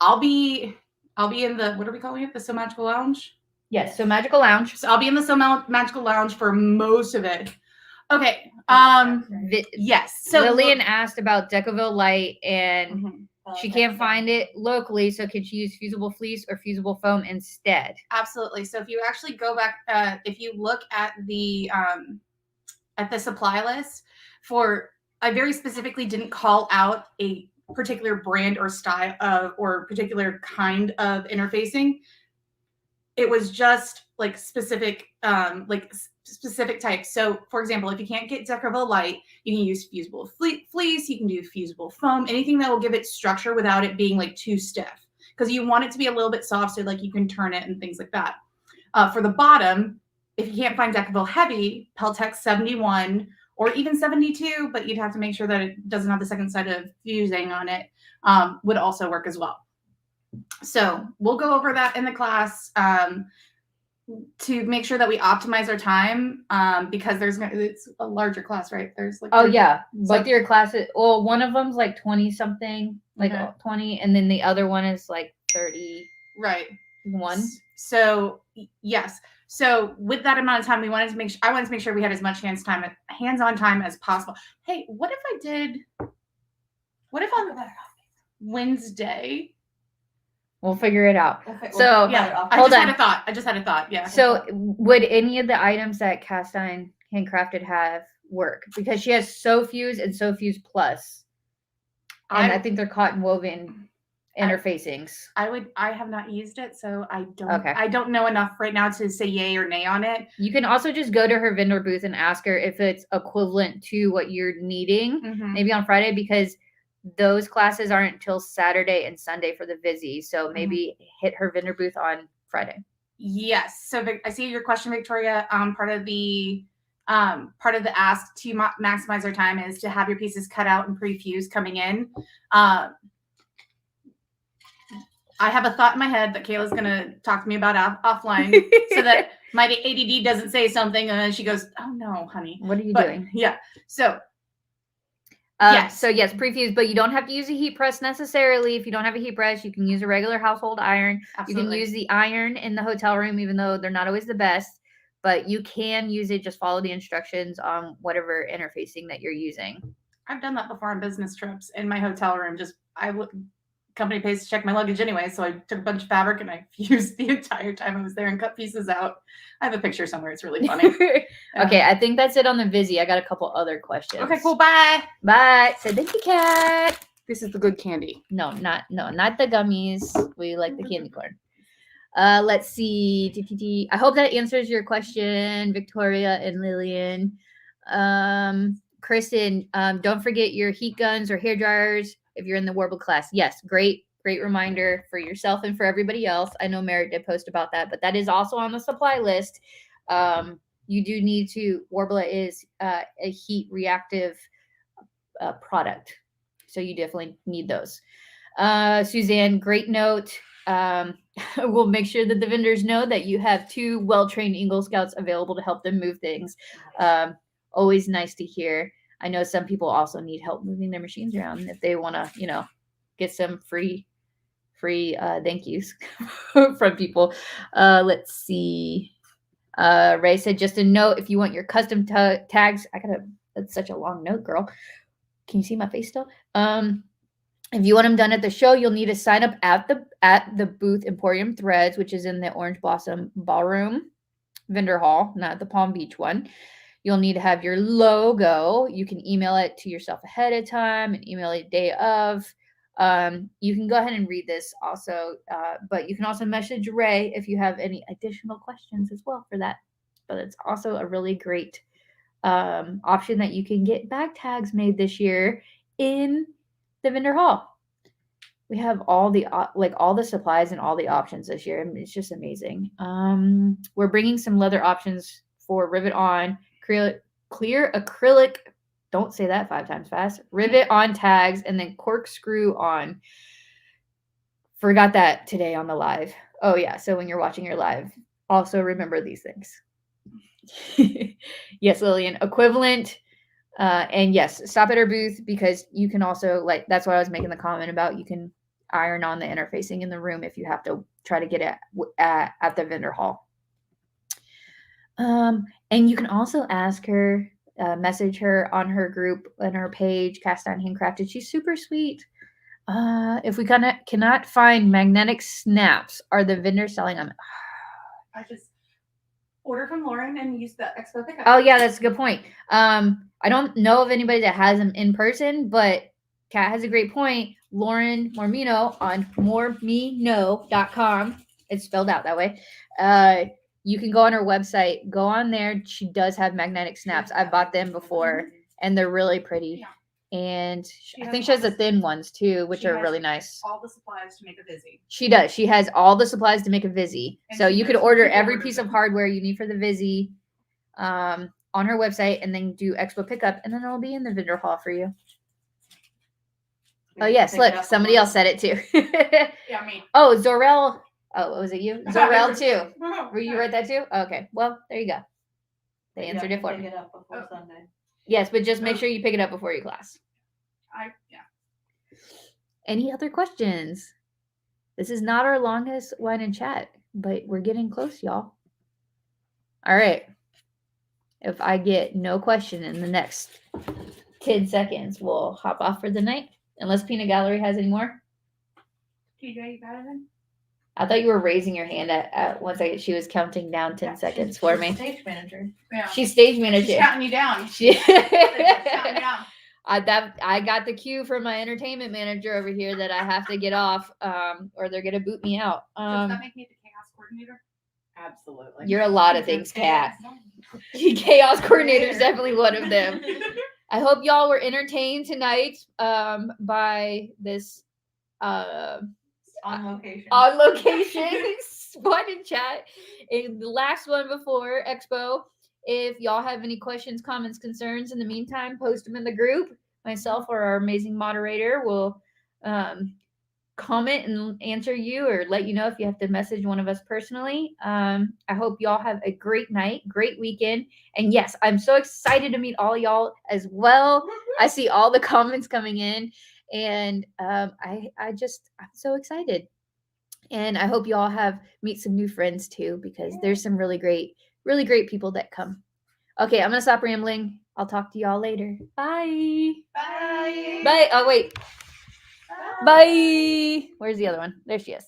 I'll be in the, what are we calling it? The Sew Magical Lounge? Yes, so Magical Lounge. So I'll be in the Sew Magical Lounge for most of it. Okay. Yes. So Lillian asked about Decaville Light, and Mhm. she can't find it locally, so can she use fusible fleece or fusible foam instead? Absolutely. So if you actually go back, if you look at the supply list I very specifically didn't call out a particular brand or style of or particular kind of interfacing. It was just like specific specific types. So for example, if you can't get Decaville Light, you can use fusible fleece, you can do fusible foam, anything that will give it structure without it being like too stiff, because you want it to be a little bit soft so like you can turn it and things like that. For the bottom, if you can't find Decaville Heavy, Peltex 71 or even 72, but you'd have to make sure that it doesn't have the second side of fusing on it, would also work as well. So we'll go over that in the class to make sure that we optimize our time, because it's a larger class, right? There's like Both your classes. Well, one of them's like 20 something, like Okay. 20, and then the other one is like 31. Right. So yes. So with that amount of time, I wanted to make sure we had as much hands-on time as possible. Hey, what if on Wednesday? We'll figure it out. Okay, So Yeah, I hold just on. had a thought. Yeah. So would any of the items that Cast Iron Handcrafted have work? Because she has Sew Fuse and Sew Fuse Plus, and I think they're cotton woven interfacings. I have not used it, so I Okay. don't know enough right now to say yay or nay on it. You can also just go to her vendor booth and ask her if it's equivalent to what you're needing, maybe on Friday, because those classes aren't until Saturday and Sunday for the Vizzy. So maybe hit her vendor booth on Friday. Yes. So I see your question, Victoria. Part of the ask to maximize our time is to have your pieces cut out and pre-fused coming in. I have a thought in my head that Kayla's going to talk to me about offline so that my ADD doesn't say something and then she goes, "Oh no, honey. What are you doing?" Yeah. So yes. So yes, pre-fused, but you don't have to use a heat press necessarily. If you don't have a heat press, you can use a regular household iron. Absolutely. You can use the iron in the hotel room, even though they're not always the best, but you can use it. Just follow the instructions on whatever interfacing that you're using. I've done that before on business trips in my hotel room. Company pays to check my luggage anyway, so I took a bunch of fabric and I fused the entire time I was there and cut pieces out. I have a picture somewhere. It's really funny. Okay, I think that's it on the Vizzy. I got a couple other questions. Okay, cool. Bye. Bye. Say thank you, Kat. This is the good candy. No, not the gummies. We like the candy corn. Let's see. I hope that answers your question, Victoria and Lillian. Kristen, don't forget your heat guns or hair dryers if you're in the Warble class. Yes, great reminder for yourself and for everybody else. I know Merritt did post about that, but that is also on the supply list. You do need to. Warble is a heat reactive product, so you definitely need those. Suzanne, great note. We'll make sure that the vendors know that you have 2 well-trained Eagle Scouts available to help them move things. Always nice to hear. I know some people also need help moving their machines around if they want to, get some free thank yous from people. Let's see. Ray said, just a note, if you want your custom tags, that's such a long note, girl. Can you see my face still? If you want them done at the show, you'll need to sign up at the booth Emporium Threads, which is in the Orange Blossom Ballroom vendor hall, not the Palm Beach one. You'll need to have your logo. You can email it to yourself ahead of time and email it day of. You can go ahead and read this also, but you can also message Ray if you have any additional questions as well for that. But it's also a really great option that you can get bag tags made this year in the vendor hall. We have all the supplies and all the options this year. I mean, it's just amazing. We're bringing some leather options for rivet on, clear acrylic. Don't say that 5 times fast. Rivet on tags and then corkscrew on. Forgot that today on the live. Oh yeah. So when you're watching your live, also remember these things. Yes, Lillian, equivalent. And yes, stop at our booth because you can also that's what I was making the comment about. You can iron on the interfacing in the room if you have to try to get it at the vendor hall. And you can also ask her message her on her group and her page, Cast Iron Handcrafted. She's super sweet. If we cannot find magnetic snaps, are the vendors selling them? I just order from Lauren and use the Expo pickup. Oh yeah, that's a good point. I don't know of anybody that has them in person, but Kat has a great point. Lauren Mormino on MoreMeKnow.com. It's spelled out that way. You can go on her website. Go on there. She does have magnetic snaps. I bought them before, and they're really pretty. Yeah. And I think she has the thin ones too, which She are has really nice. All the supplies to make a Vizzy. She does. She has all the supplies to make a Vizzy. And So she you could knows order where to every order piece them. of hardware you need for the Vizzy on her website, and then do Expo pickup, and then it'll be in the vendor hall for you. Oh yes, look, somebody else said it too. Yeah, me. Oh, Zorel. Oh, was it you? Zorel too. Were you write that too? Okay, well there you go. They answered it for me. Pick it up before Sunday. Yes, but just make sure you pick it up before your class. Yeah. Any other questions? This is not our longest wine and chat, but we're getting close, y'all. All right. If I get no question in the next 10 seconds, we'll hop off for the night. Unless Peanut Gallery has any more. TJ, you got it then? I thought you were raising your hand at 1 second. She was counting down 10 seconds for me. Stage manager. Yeah. She's stage manager. She's counting you down. She- Counting down. I got the cue from my entertainment manager over here that I have to get off, or they're gonna boot me out. Does that make me the chaos coordinator? Absolutely. You're a lot of things, Kat. Chaos coordinator is definitely one of them. I hope y'all were entertained tonight by this On location. on location spot and chat. And the last one before Expo. If y'all have any questions, comments, concerns, in the meantime, post them in the group. Myself or our amazing moderator will comment and answer you, or let you know if you have to message one of us personally. I hope y'all have a great night, great weekend. And yes, I'm so excited to meet all y'all as well. I see all the comments coming in, and I'm so excited. And I hope y'all meet some new friends too, because there's some really great people that come. Okay, I'm gonna stop rambling. I'll talk to y'all later. Bye. Bye. Bye. Oh wait. Bye. Where's the other one? There she is.